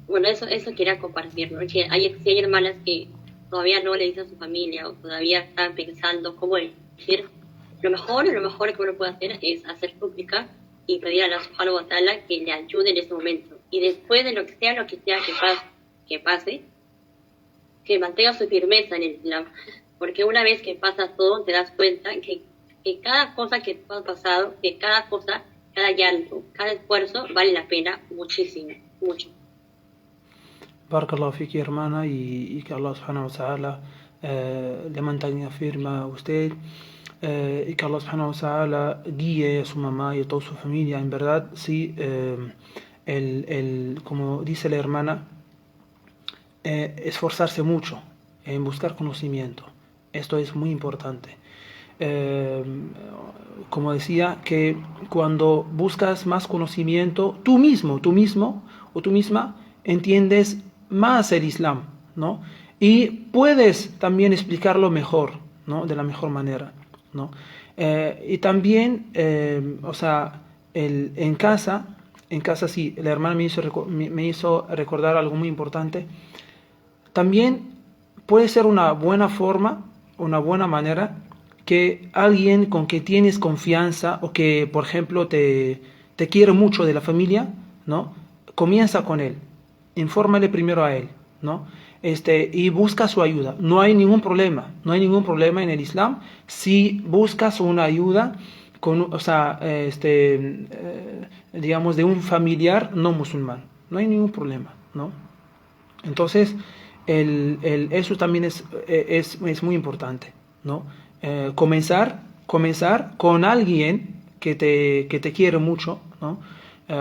bueno, eso quería compartir, ¿no? Que si hay hermanas que todavía no le dicen a su familia o todavía están pensando cómo decir, lo mejor que uno puede hacer es hacer súplica y pedir a Allah subhanahu wa ta'ala que le ayude en ese momento. Y después de lo que sea que pase, que mantenga su firmeza en el Islam. Porque una vez que pasa todo, te das cuenta que cada cosa que ha pasado, que cada cosa, cada llanto, cada esfuerzo vale la pena muchísimo, mucho. Barakallahu fiki, hermana, y que Allah subhanahu wa ta'ala le mantenga firme a usted, y que Allah subhanahu wa ta'ala guíe a su mamá y a toda su familia. En verdad, sí, como dice la hermana, esforzarse mucho en buscar conocimiento. Esto es muy importante. Como decía, que cuando buscas más conocimiento, tú mismo o tú misma entiendes más el Islam, ¿no? Y puedes también explicarlo mejor, ¿no? De la mejor manera, ¿no? Y también, o sea, en casa sí, la hermana me hizo recordar algo muy importante. También puede ser una buena forma, una buena manera, que alguien con que tienes confianza o que, por ejemplo, te quiere mucho de la familia, ¿no? Comienza con él, infórmale primero a él, ¿no? Y busca su ayuda. No hay ningún problema en el Islam si buscas una ayuda o sea, digamos, de un familiar no musulmán. No hay ningún problema, ¿no? Entonces, eso también es muy importante, ¿no? Comenzar con alguien que te quiere mucho, ¿no?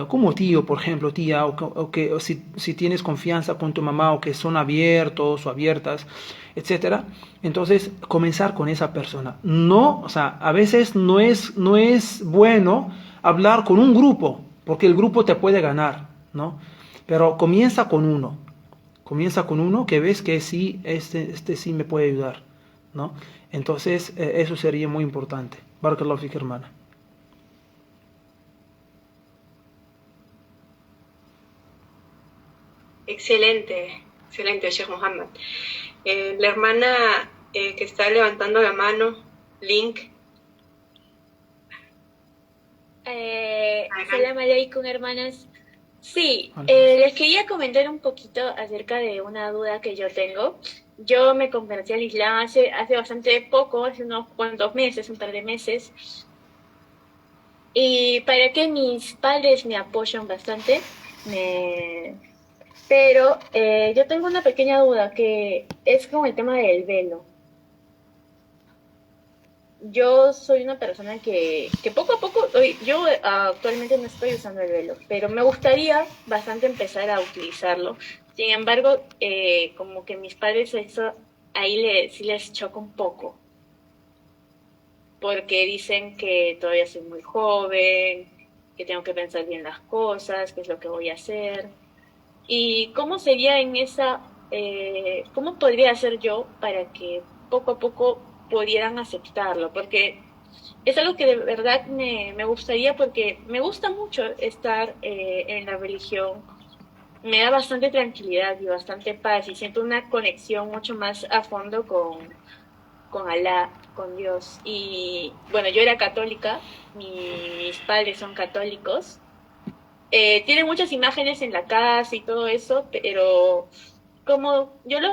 Como tío, por ejemplo, tía, o si tienes confianza con tu mamá, o que son abiertos o abiertas, etcétera. Entonces, comenzar con esa persona. No, o sea, a veces no es bueno hablar con un grupo, porque el grupo te puede ganar, ¿no? Pero comienza con uno que ves que sí, este sí me puede ayudar, ¿no? Entonces, eso sería muy importante. Barakallahu fik, hermana. Excelente, Sheikh Mohammed. La hermana que está levantando la mano, Link. Salam aleikum, hermanas. Sí, les quería comentar un poquito acerca de una duda que yo tengo. Yo me convertí al Islam hace bastante poco, hace unos cuantos meses, un par de meses. Y para que mis padres me apoyan bastante, Pero yo tengo una pequeña duda que es con el tema del velo. Yo soy una persona que poco a poco, yo actualmente no estoy usando el velo, pero me gustaría bastante empezar a utilizarlo. Sin embargo, como que mis padres eso ahí sí les choca un poco, porque dicen que todavía soy muy joven, que tengo que pensar bien las cosas, qué es lo que voy a hacer. ¿Y cómo sería en cómo podría hacer yo para que poco a poco pudieran aceptarlo? Porque es algo que de verdad me gustaría, porque me gusta mucho estar en la religión. Me da bastante tranquilidad y bastante paz y siento una conexión mucho más a fondo con Alá, con Dios. Y bueno, yo era católica, mis padres son católicos. Tiene muchas imágenes en la casa y todo eso, pero como yo lo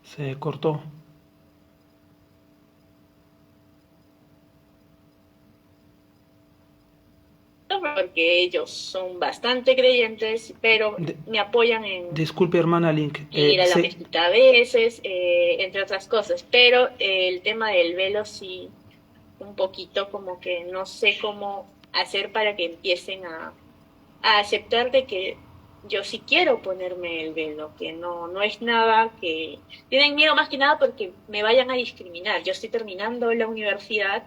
Se cortó. porque ellos son bastante creyentes, pero De- me apoyan en disculpe, hermana Link. ir a la mezquita a veces, entre otras cosas, pero el tema del velo sí, un poquito como que no sé cómo hacer para que empiecen a aceptar de que yo sí quiero ponerme el velo, que no es nada que... Tienen miedo más que nada porque me vayan a discriminar. Yo estoy terminando la universidad,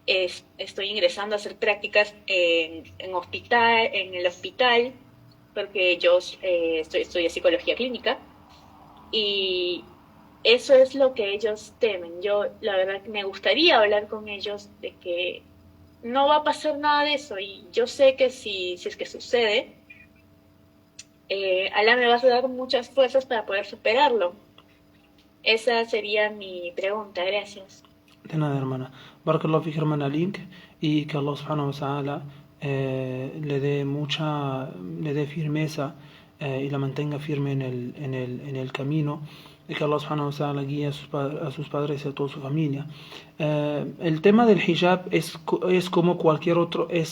estoy ingresando a hacer prácticas en el hospital, porque yo estudié psicología clínica, y eso es lo que ellos temen. Yo, la verdad, me gustaría hablar con ellos de que no va a pasar nada de eso, y yo sé que si es que sucede, Alá me va a dar muchas fuerzas para poder superarlo. Esa sería mi pregunta, gracias. De nada, hermana. Barakallahu fik, hermana Link, y que Allah subhanahu wa ta'ala le dé firmeza y la mantenga firme en el camino, y que Allah subhanahu wa ta'ala guíe a sus padres y a toda su familia. El tema del hijab es como cualquier otro, o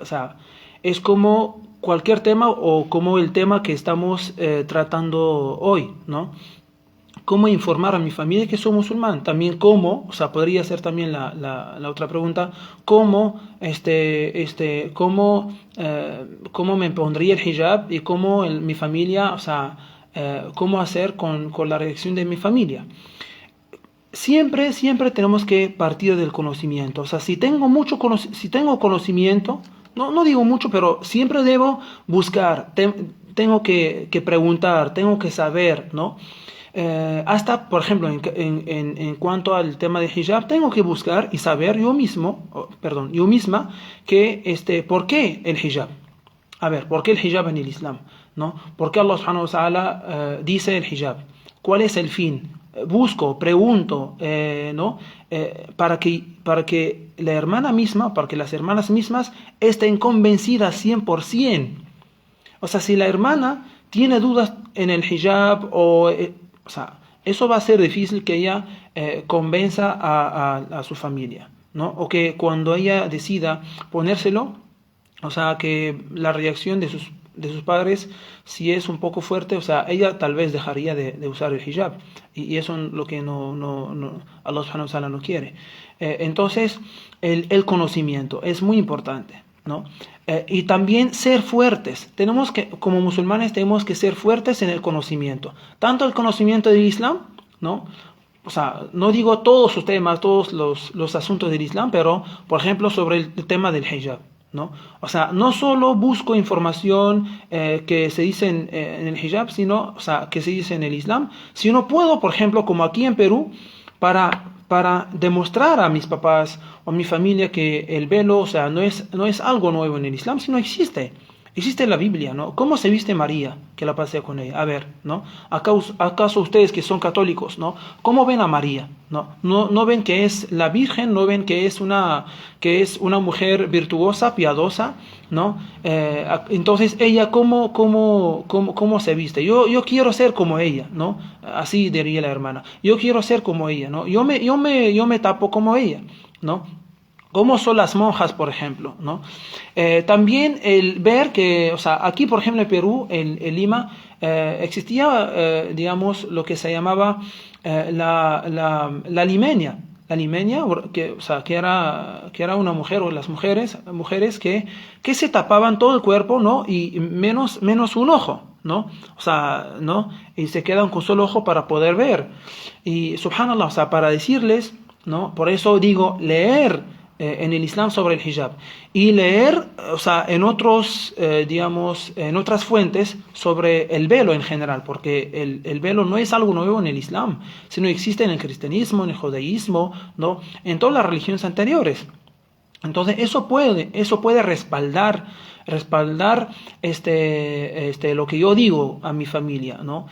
sea, es como cualquier tema o como el tema que estamos tratando hoy, ¿no? Cómo informar a mi familia que soy musulmán, también cómo, o sea, podría ser también la otra pregunta, cómo me pondría el hijab y cómo mi familia, o sea, cómo hacer con la reacción de mi familia. Siempre tenemos que partir del conocimiento, o sea, si tengo conocimiento, no digo mucho, pero siempre debo buscar, tengo que preguntar, tengo que saber, ¿no? Hasta, por ejemplo, en cuanto al tema de hijab, tengo que buscar y saber yo misma, ¿por qué el hijab? A ver, ¿por qué el hijab en el Islam? ¿No? ¿Por qué Allah subhanahu wa ta'ala dice el hijab? ¿Cuál es el fin? Busco, pregunto, ¿no? Para que la hermana misma, para que las hermanas mismas estén convencidas 100%. O sea, si la hermana tiene dudas en el hijab o sea, eso va a ser difícil que ella convenza a su familia, ¿no? O que cuando ella decida ponérselo, o sea, que la reacción de sus padres, si es un poco fuerte, o sea, ella tal vez dejaría de usar el hijab. Y eso es lo que Allah subhanahu wa ta'ala no quiere. Entonces, el conocimiento es muy importante, ¿no? Y también ser fuertes. Como musulmanes, tenemos que ser fuertes en el conocimiento. Tanto el conocimiento del Islam, ¿no? O sea, no digo todos sus temas, todos los asuntos del Islam, pero, por ejemplo, sobre el tema del hijab, ¿no? O sea, no solo busco información que se dice en el hijab, sino, o sea, que se dice en el Islam, sino puedo, por ejemplo, como aquí en Perú, para demostrar a mis papás o a mi familia que el velo, o sea, no es algo nuevo en el Islam, sino existe. Existe en la Biblia, ¿no? ¿Cómo se viste María? Que la pasé con ella. A ver, ¿no? ¿Acaso ustedes que son católicos, ¿no? ¿Cómo ven a María? No ven que es la Virgen, no ven que es una mujer virtuosa, piadosa, ¿no? Entonces ella, ¿cómo se viste? Yo quiero ser como ella, ¿no? Así diría la hermana. Yo quiero ser como ella, ¿no? Yo me tapo como ella, ¿no? Cómo son las monjas, por ejemplo, ¿no? También el ver que, o sea, aquí, por ejemplo, en Perú, en Lima, existía, digamos, lo que se llamaba la limeña. La limeña, que, o sea, que era una mujer, o las mujeres que se tapaban todo el cuerpo, ¿no? Y menos un ojo, ¿no? O sea, ¿no? Y se quedan con solo ojo para poder ver. Y, subhanallah, o sea, para decirles, ¿no? Por eso digo, leer en el Islam sobre el hijab y leer, o sea, en otros, digamos, en otras fuentes sobre el velo en general, porque el velo no es algo nuevo en el Islam, sino existe en el cristianismo, en el judaísmo, ¿no? En todas las religiones anteriores. Entonces eso puede respaldar lo que yo digo a mi familia, ¿no?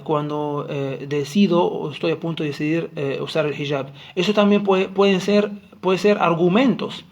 Cuando decido o estoy a punto de decidir usar el hijab. Eso también puede ser argumentos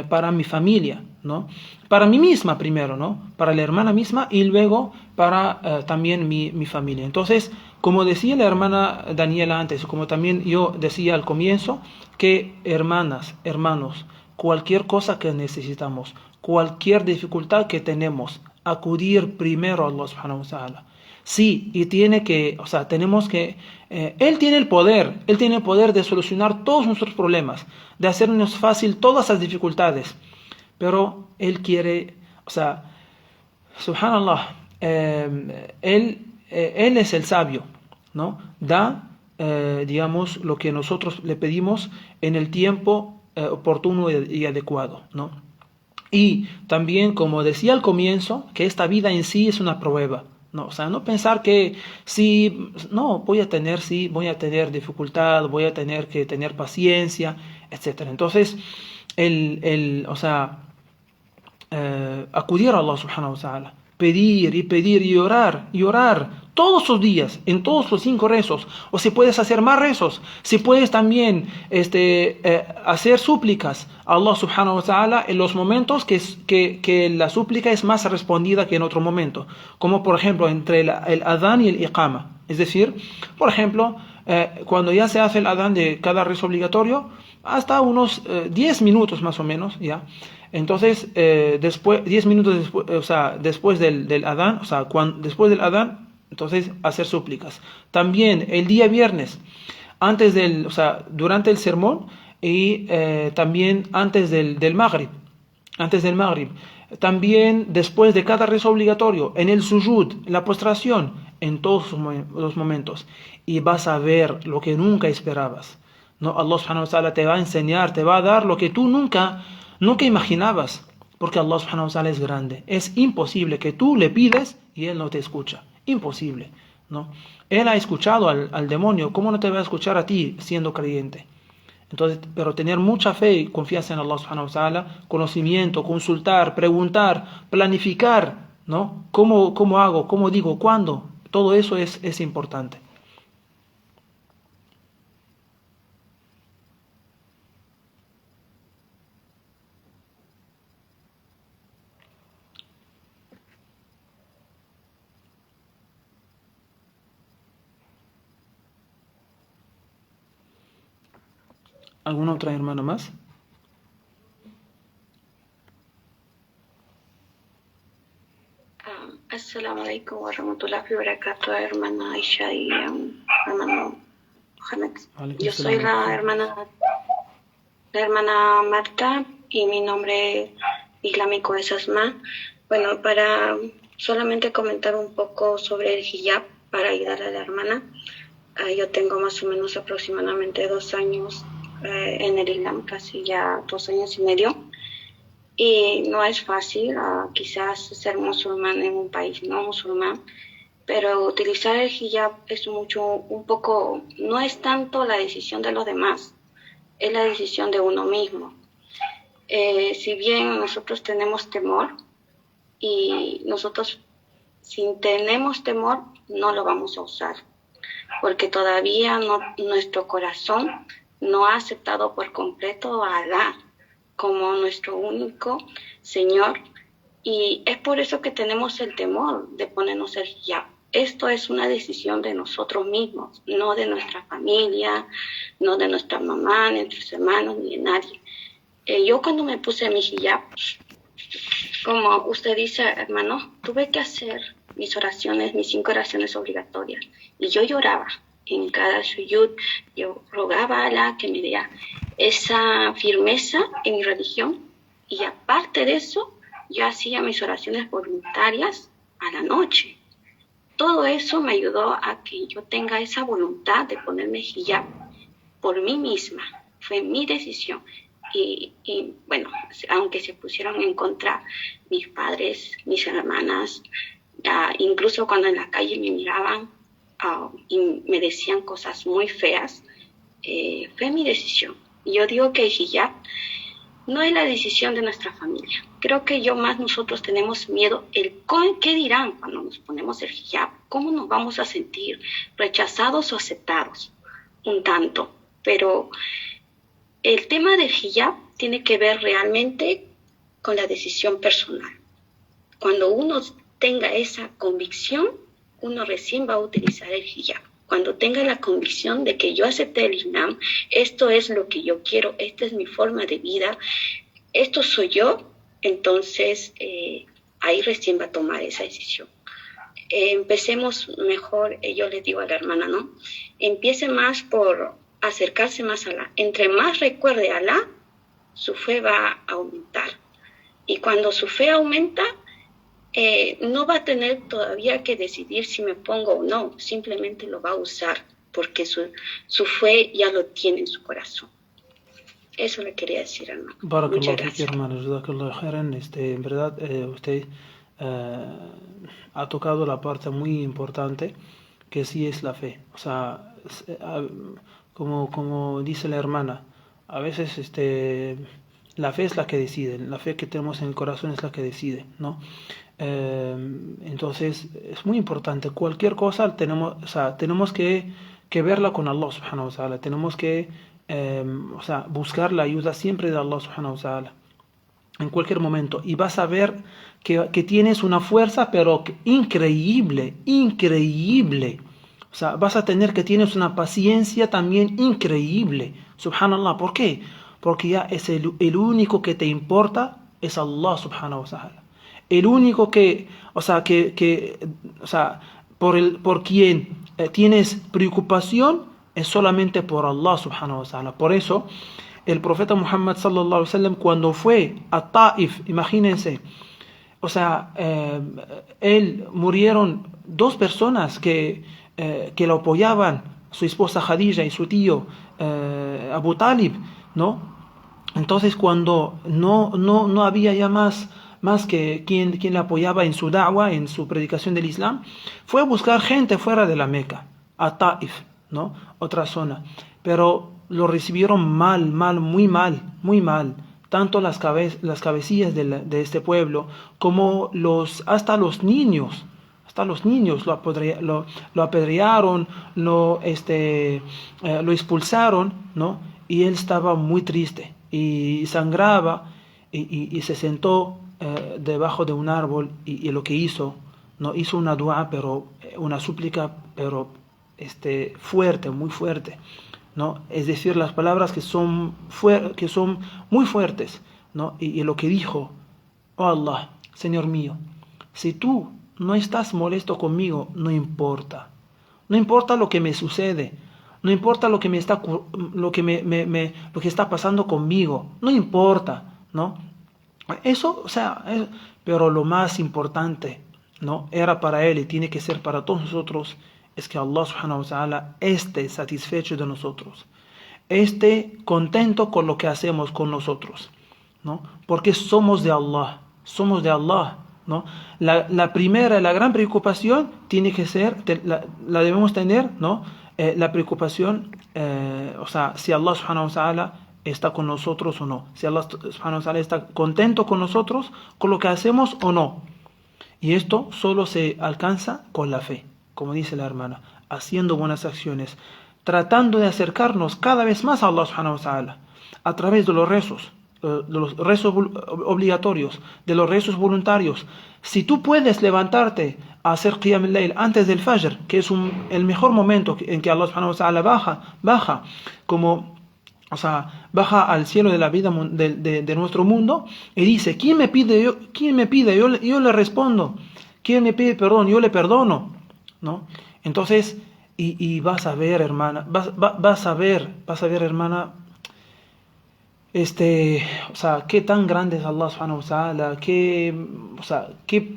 para mi familia, ¿no? Para mí misma primero, ¿no? Para la hermana misma y luego para también mi familia. Entonces, como decía la hermana Daniela antes, como también yo decía al comienzo, que hermanas, hermanos, cualquier cosa que necesitamos, cualquier dificultad que tenemos, acudir primero a Allah subhanahu wa ta'ala. Sí, y tenemos que, Él tiene el poder de solucionar todos nuestros problemas, de hacernos fácil todas las dificultades, pero Él quiere, o sea, subhanallah, Él es el sabio, ¿no? Da, digamos, lo que nosotros le pedimos en el tiempo oportuno y adecuado, ¿no? Y también, como decía al comienzo, que esta vida en sí es una prueba, ¿no? O sea, no pensar que sí, no, voy a tener dificultad, voy a tener que tener paciencia, etcétera. Entonces, acudir a Allah subhanahu wa ta'ala, pedir y orar todos los días, en todos los 5 rezos, o si puedes hacer más rezos, si puedes también hacer súplicas a Allah subhanahu wa ta'ala en los momentos que la súplica es más respondida que en otro momento, como por ejemplo entre el adán y el iqama, es decir, por ejemplo, cuando ya se hace el adán de cada rezo obligatorio, hasta unos 10 minutos más o menos, ¿ya? Entonces, 10 minutos después, o sea, después del adán, o sea, después del adán, entonces hacer súplicas. También el día viernes, o sea, durante el sermón y también antes del Maghrib. Antes del Maghrib. También después de cada rezo obligatorio, en el sujud, en la postración, en todos los momentos. Y vas a ver lo que nunca esperabas. ¿No? Allah subhanahu wa ta'ala te va a enseñar, te va a dar lo que tú nunca imaginabas, porque Allah subhanahu wa ta'ala es grande. Es imposible que tú le pides y Él no te escucha. Imposible, ¿no? Él ha escuchado al demonio, ¿cómo no te va a escuchar a ti siendo creyente? Entonces, pero tener mucha fe y confianza en Allah subhanahu wa ta'ala, conocimiento, consultar, preguntar, planificar, ¿no? ¿Cómo hago? ¿Cómo digo? ¿Cuándo? Todo eso es importante. ¿Alguna otra hermana más? Assalamu alaikum wa rahmatullahi wa barakatuh, hermana Aisha y hermano Mohamed. Yo soy la hermana Marta y mi nombre islámico es Asma. Bueno, para solamente comentar un poco sobre el hijab para ayudar a la hermana. Yo tengo más o menos aproximadamente 2 años en el Islam, casi ya 2 años y medio. Y no es fácil quizás ser musulmán en un país no musulmán, pero utilizar el hijab es un poco, no es tanto la decisión de los demás, es la decisión de uno mismo. Si bien nosotros tenemos temor, y nosotros si tenemos temor no lo vamos a usar, porque todavía nuestro corazón no ha aceptado por completo a Alá como nuestro único Señor, y es por eso que tenemos el temor de ponernos el hijab. esto es una decisión de nosotros mismos, no de nuestra familia, no de nuestra mamá, ni de nuestros hermanos, ni de nadie. Yo cuando me puse mi hijab, como usted dice, hermano, tuve que hacer mis oraciones, mis 5 oraciones obligatorias. Y yo lloraba en cada suyud, yo rogaba a Allah que me diera esa firmeza en mi religión. Y aparte de eso, yo hacía mis oraciones voluntarias a la noche. Todo eso me ayudó a que yo tenga esa voluntad de ponerme hijab por mí misma. Fue mi decisión. Y bueno, aunque se pusieron en contra mis padres, mis hermanas, incluso cuando en la calle me miraban y me decían cosas muy feas, fue mi decisión. Y yo digo que el hijab no es la decisión de nuestra familia. Creo que nosotros tenemos miedo, ¿qué dirán cuando nos ponemos el hijab? ¿Cómo nos vamos a sentir? ¿Rechazados o aceptados? Un tanto. Pero el tema del hijab tiene que ver realmente con la decisión personal. Cuando uno tenga esa convicción, uno recién va a utilizar el hijab. Cuando tenga la convicción de que yo acepté el Islam, esto es lo que yo quiero, esta es mi forma de vida, esto soy yo, entonces ahí recién va a tomar esa decisión. Empecemos mejor, yo le digo a la hermana, ¿no? Empiece más por acercarse más a Allah. Entre más recuerde a Allah, su fe va a aumentar. Y cuando su fe aumenta, no va a tener todavía que decidir si me pongo o no, simplemente lo va a usar porque su fe ya lo tiene en su corazón. Eso le quería decir, hermano. Muchas gracias. Hermano, en verdad, usted ha tocado la parte muy importante que sí es la fe. O sea, como dice la hermana, a veces la fe es la que decide, la fe que tenemos en el corazón es la que decide, ¿no? Entonces es muy importante. Cualquier cosa tenemos que verla con Allah subhanahu wa ta'ala. Tenemos que buscar la ayuda siempre de Allah subhanahu wa ta'ala en cualquier momento, y vas a ver que tienes una fuerza pero increíble. O sea, vas a tener que tienes una paciencia también increíble. Subhanallah. ¿Por qué? Porque ya es el único que te importa es Allah subhanahu wa ta'ala. El único por quien tienes preocupación es solamente por Allah subhanahu wa ta'ala. Por eso el profeta Muhammad sallallahu alaihi wasallam, cuando fue a Taif, imagínense, murieron 2 personas que lo apoyaban, su esposa Khadija y su tío Abu Talib, ¿no? Entonces cuando no había ya más que quien le apoyaba en su da'wah, en su predicación del Islam, fue a buscar gente fuera de la Meca, a Taif, ¿no? Otra zona. Pero lo recibieron muy mal. Tanto las cabecillas de este pueblo como hasta los niños. Lo apedrearon, lo expulsaron, ¿no? Y él estaba muy triste y sangraba y se sentó debajo de un árbol y lo que hizo, no hizo una dua, pero una súplica, pero fuerte, muy fuerte, ¿no? Es decir, las palabras que son muy fuertes, ¿no? Y lo que dijo: oh Allah, Señor mío, si tú no estás molesto conmigo, no importa lo que me sucede, no importa lo que está pasando conmigo, no importa, ¿no? Eso, pero lo más importante, ¿no? Era para él y tiene que ser para todos nosotros, es que Allah subhanahu wa ta'ala esté satisfecho de nosotros, esté contento con lo que hacemos con nosotros, ¿no? Porque somos de Allah, ¿no? La primera, la gran preocupación tiene que ser, la debemos tener, ¿no? La preocupación, si Allah subhanahu wa ta'ala está con nosotros o no, si Allah subhanahu wa ta'ala está contento con nosotros, con lo que hacemos o no. Y esto solo se alcanza con la fe, como dice la hermana, haciendo buenas acciones, tratando de acercarnos cada vez más a Allah subhanahu wa ta'ala, a través de los rezos, obligatorios, de los rezos voluntarios. Si tú puedes levantarte a hacer Qiyam al-Layl antes del Fajr, que es el mejor momento en que Allah subhanahu wa ta'ala baja como, o sea, baja al cielo de la vida de nuestro mundo y dice, ¿quién me pide? Yo le respondo. ¿Quién me pide perdón? Yo le perdono, ¿no? Entonces, y vas a ver, hermana, vas a ver, hermana, o sea, qué tan grande es Allah subhanahu wa ta'ala, o sea, qué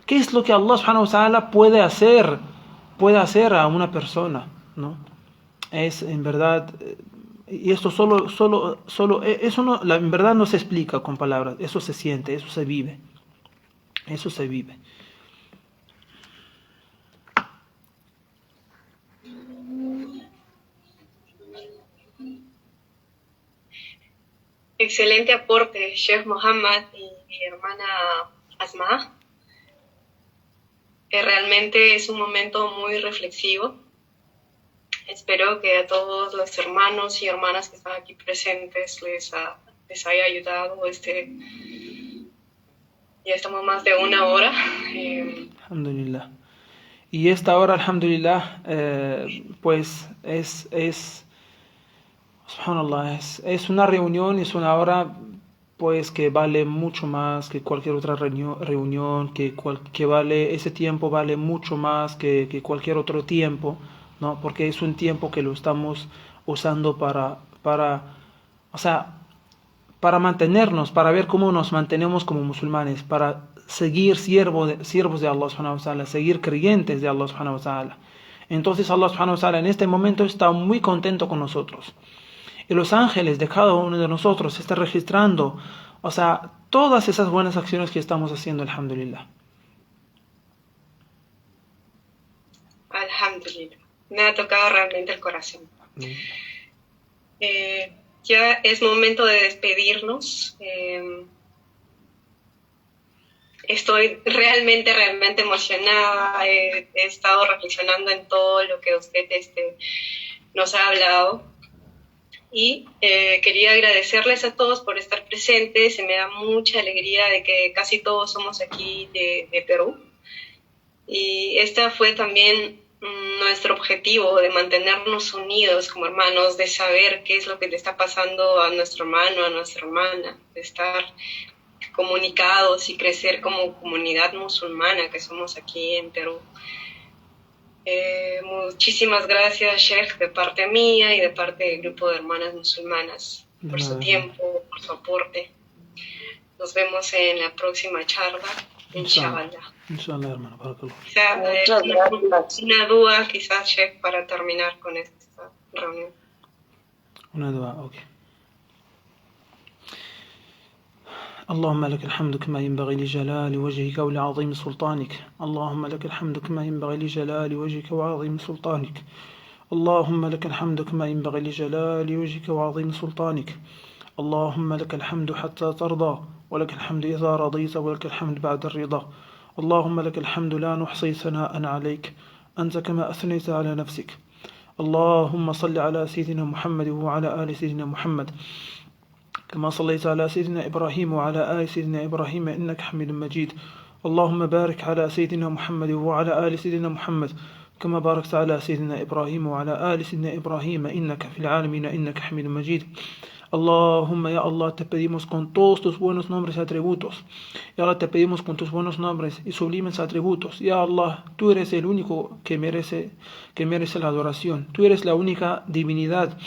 es lo que Allah subhanahu wa ta'ala puede hacer a una persona, ¿no? Es en verdad, y esto eso no, en verdad no se explica con palabras, eso se siente, eso se vive. Excelente aporte, Sheikh Muhammad y mi hermana Asma. Realmente es un momento muy reflexivo. Espero que a todos los hermanos y hermanas que están aquí presentes les haya ayudado. Ya estamos más de una hora. Alhamdulillah. Y esta hora, alhamdulillah, pues subhanallah, es una reunión, es una hora pues que vale mucho más que cualquier otra reunión, que vale, ese tiempo vale mucho más que cualquier otro tiempo, ¿no? Porque es un tiempo que lo estamos usando o sea, para mantenernos, para ver cómo nos mantenemos como musulmanes, para seguir siervos de Allah subhanahu wa ta'ala, seguir creyentes de Allah subhanahu wa ta'ala. Entonces Allah subhanahu wa ta'ala en este momento está muy contento con nosotros. Y los ángeles de cada uno de nosotros están registrando, o sea, todas esas buenas acciones que estamos haciendo, alhamdulillah. Alhamdulillah. Me ha tocado realmente el corazón. Ya es momento de despedirnos. Estoy realmente emocionada. He estado reflexionando en todo lo que usted nos ha hablado. Y quería agradecerles a todos por estar presentes. Se me da mucha alegría de que casi todos somos aquí de Perú. Y esta fue también nuestro objetivo, de mantenernos unidos como hermanos, de saber qué es lo que le está pasando a nuestro hermano, a nuestra hermana, de estar comunicados y crecer como comunidad musulmana que somos aquí en Perú. Muchísimas gracias, Sheikh, de parte mía y de parte del grupo de hermanas musulmanas, por su tiempo, por su aporte. Nos vemos en la próxima charla, inshallah. Inshallah, hermano, barakallah. Una dua, quizás, Sheikh, para terminar con esta reunión. Una dua, ok. اللهم لك الحمد كما ينبغي لجلال وجهك ولعظيم سلطانك اللهم لك الحمد كما ينبغي لجلال وجهك وعظيم سلطانك اللهم لك الحمد كما ينبغي لجلال وجهك وعظيم سلطانك اللهم لك الحمد حتى ترضى ولك الحمد إذا رضيت ولك الحمد بعد الرضا اللهم لك الحمد لا نحصي ثناء عليك أنت كما أثنيت على نفسك اللهم صل على سيدنا محمد وعلى آل سيدنا محمد كما صليت على سيدنا إبراهيم وعلى آل سيدنا إبراهيم إنك حميد مجيد اللهم بارك على سيدنا محمد وعلى آل سيدنا محمد كما باركت على سيدنا إبراهيم وعلى آل سيدنا إبراهيم إنك في العالمين إنك حميد مجيد Allahumma, ya Allah, te pedimos con todos tus buenos nombres y atributos. Ya Allah, te pedimos con tus buenos nombres y sublimes atributos. Ya Allah, tú eres el único que merece la adoración. Tú eres la única divinidad.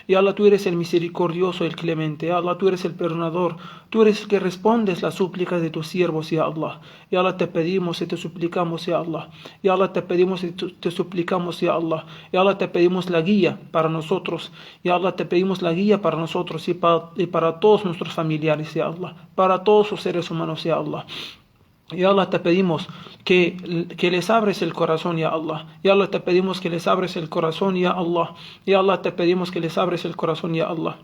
Ya Allah, tú eres el misericordioso, el clemente. Ya Allah, tú eres el perdonador. Tú eres el que respondes las súplicas de tus siervos, ya Allah. Ya Allah, te pedimos y te suplicamos, ya Allah. Ya Allah, te pedimos y te suplicamos, ya Allah. Ya Allah, te pedimos la guía para nosotros. Ya Allah, te pedimos la guía para nosotros y para todos nuestros familiares, ya Allah. Para todos los seres humanos, ya Allah. Ya Allah, te pedimos que les abres el corazón, ya Allah. Ya Allah, te pedimos que les abres el corazón, ya Allah. Ya Allah, te pedimos que les abres el corazón, ya Allah.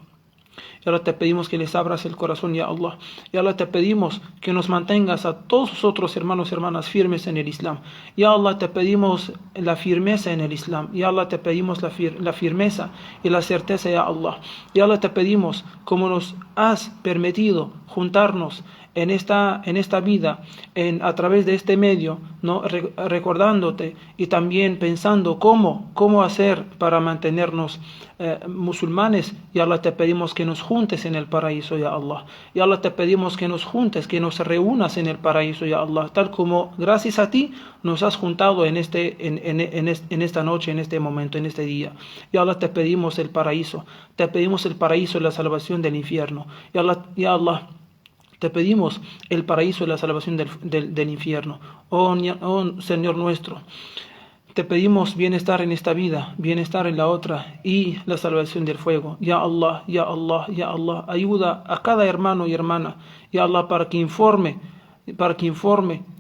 Ya Allah, te pedimos que les abras el corazón, ya Allah. Ya Allah, te pedimos que nos mantengas a todos nosotros, hermanos y hermanas, firmes en el Islam. Ya Allah, te pedimos la firmeza en el Islam. Ya Allah, te pedimos la firmeza y la certeza, ya Allah. Ya Allah, te pedimos, como nos has permitido juntarnos en esta vida, a través de este medio, ¿no? Recordándote y también pensando cómo hacer para mantenernos musulmanes. Ya Allah, te pedimos que nos juntes en el paraíso, ya Allah. Ya Allah, te pedimos que nos juntes, que nos reúnas en el paraíso, ya Allah, tal como gracias a ti nos has juntado en esta noche, en este momento, en este día. Ya Allah, te pedimos el paraíso y la salvación del infierno. Ya Allah, te pedimos el paraíso y la salvación del infierno. Oh Señor nuestro, te pedimos bienestar en esta vida, bienestar en la otra y la salvación del fuego. Ya Allah, ya Allah, ya Allah, ayuda a cada hermano y hermana, ya Allah, para que informe,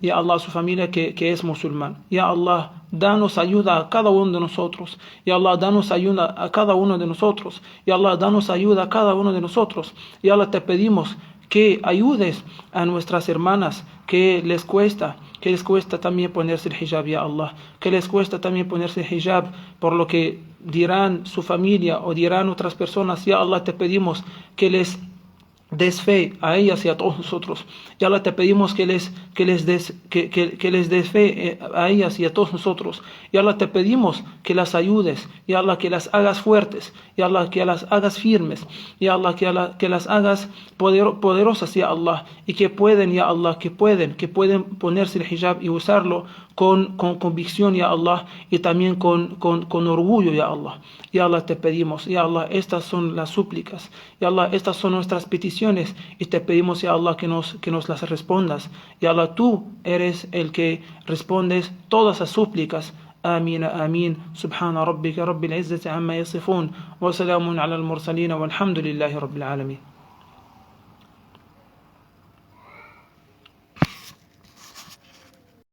ya Allah, a su familia que es musulmán. Ya Allah, danos ayuda a cada uno de nosotros. Ya Allah, danos ayuda a cada uno de nosotros. Ya Allah, danos ayuda a cada uno de nosotros. Ya Allah, te pedimos que ayudes a nuestras hermanas que les cuesta también ponerse el hijab, ya Allah, que les cuesta también ponerse el hijab por lo que dirán su familia o dirán otras personas. Ya Allah, te pedimos que les des fe a ellas y a todos nosotros. Ya Allah, te pedimos que les des fe a ellas y a todos nosotros. Ya Allah, te pedimos que las ayudes. Ya Allah, que las hagas fuertes. Ya Allah, que las hagas firmes. Ya Allah, que las hagas poderosas, ya Allah, y que pueden, ya Allah, que pueden ponerse el hijab y usarlo con convicción, ya Allah, y también con orgullo, ya Allah. Ya Allah, te pedimos, ya Allah, estas son las súplicas, ya Allah, estas son nuestras peticiones, y te pedimos, ya Allah, que nos las respondas. Ya Allah, tú eres el que respondes todas las súplicas. آمين آمين سبحان ربك رب العزة عما يصفون وسلام على المرسلين والحمد لله رب العالمين.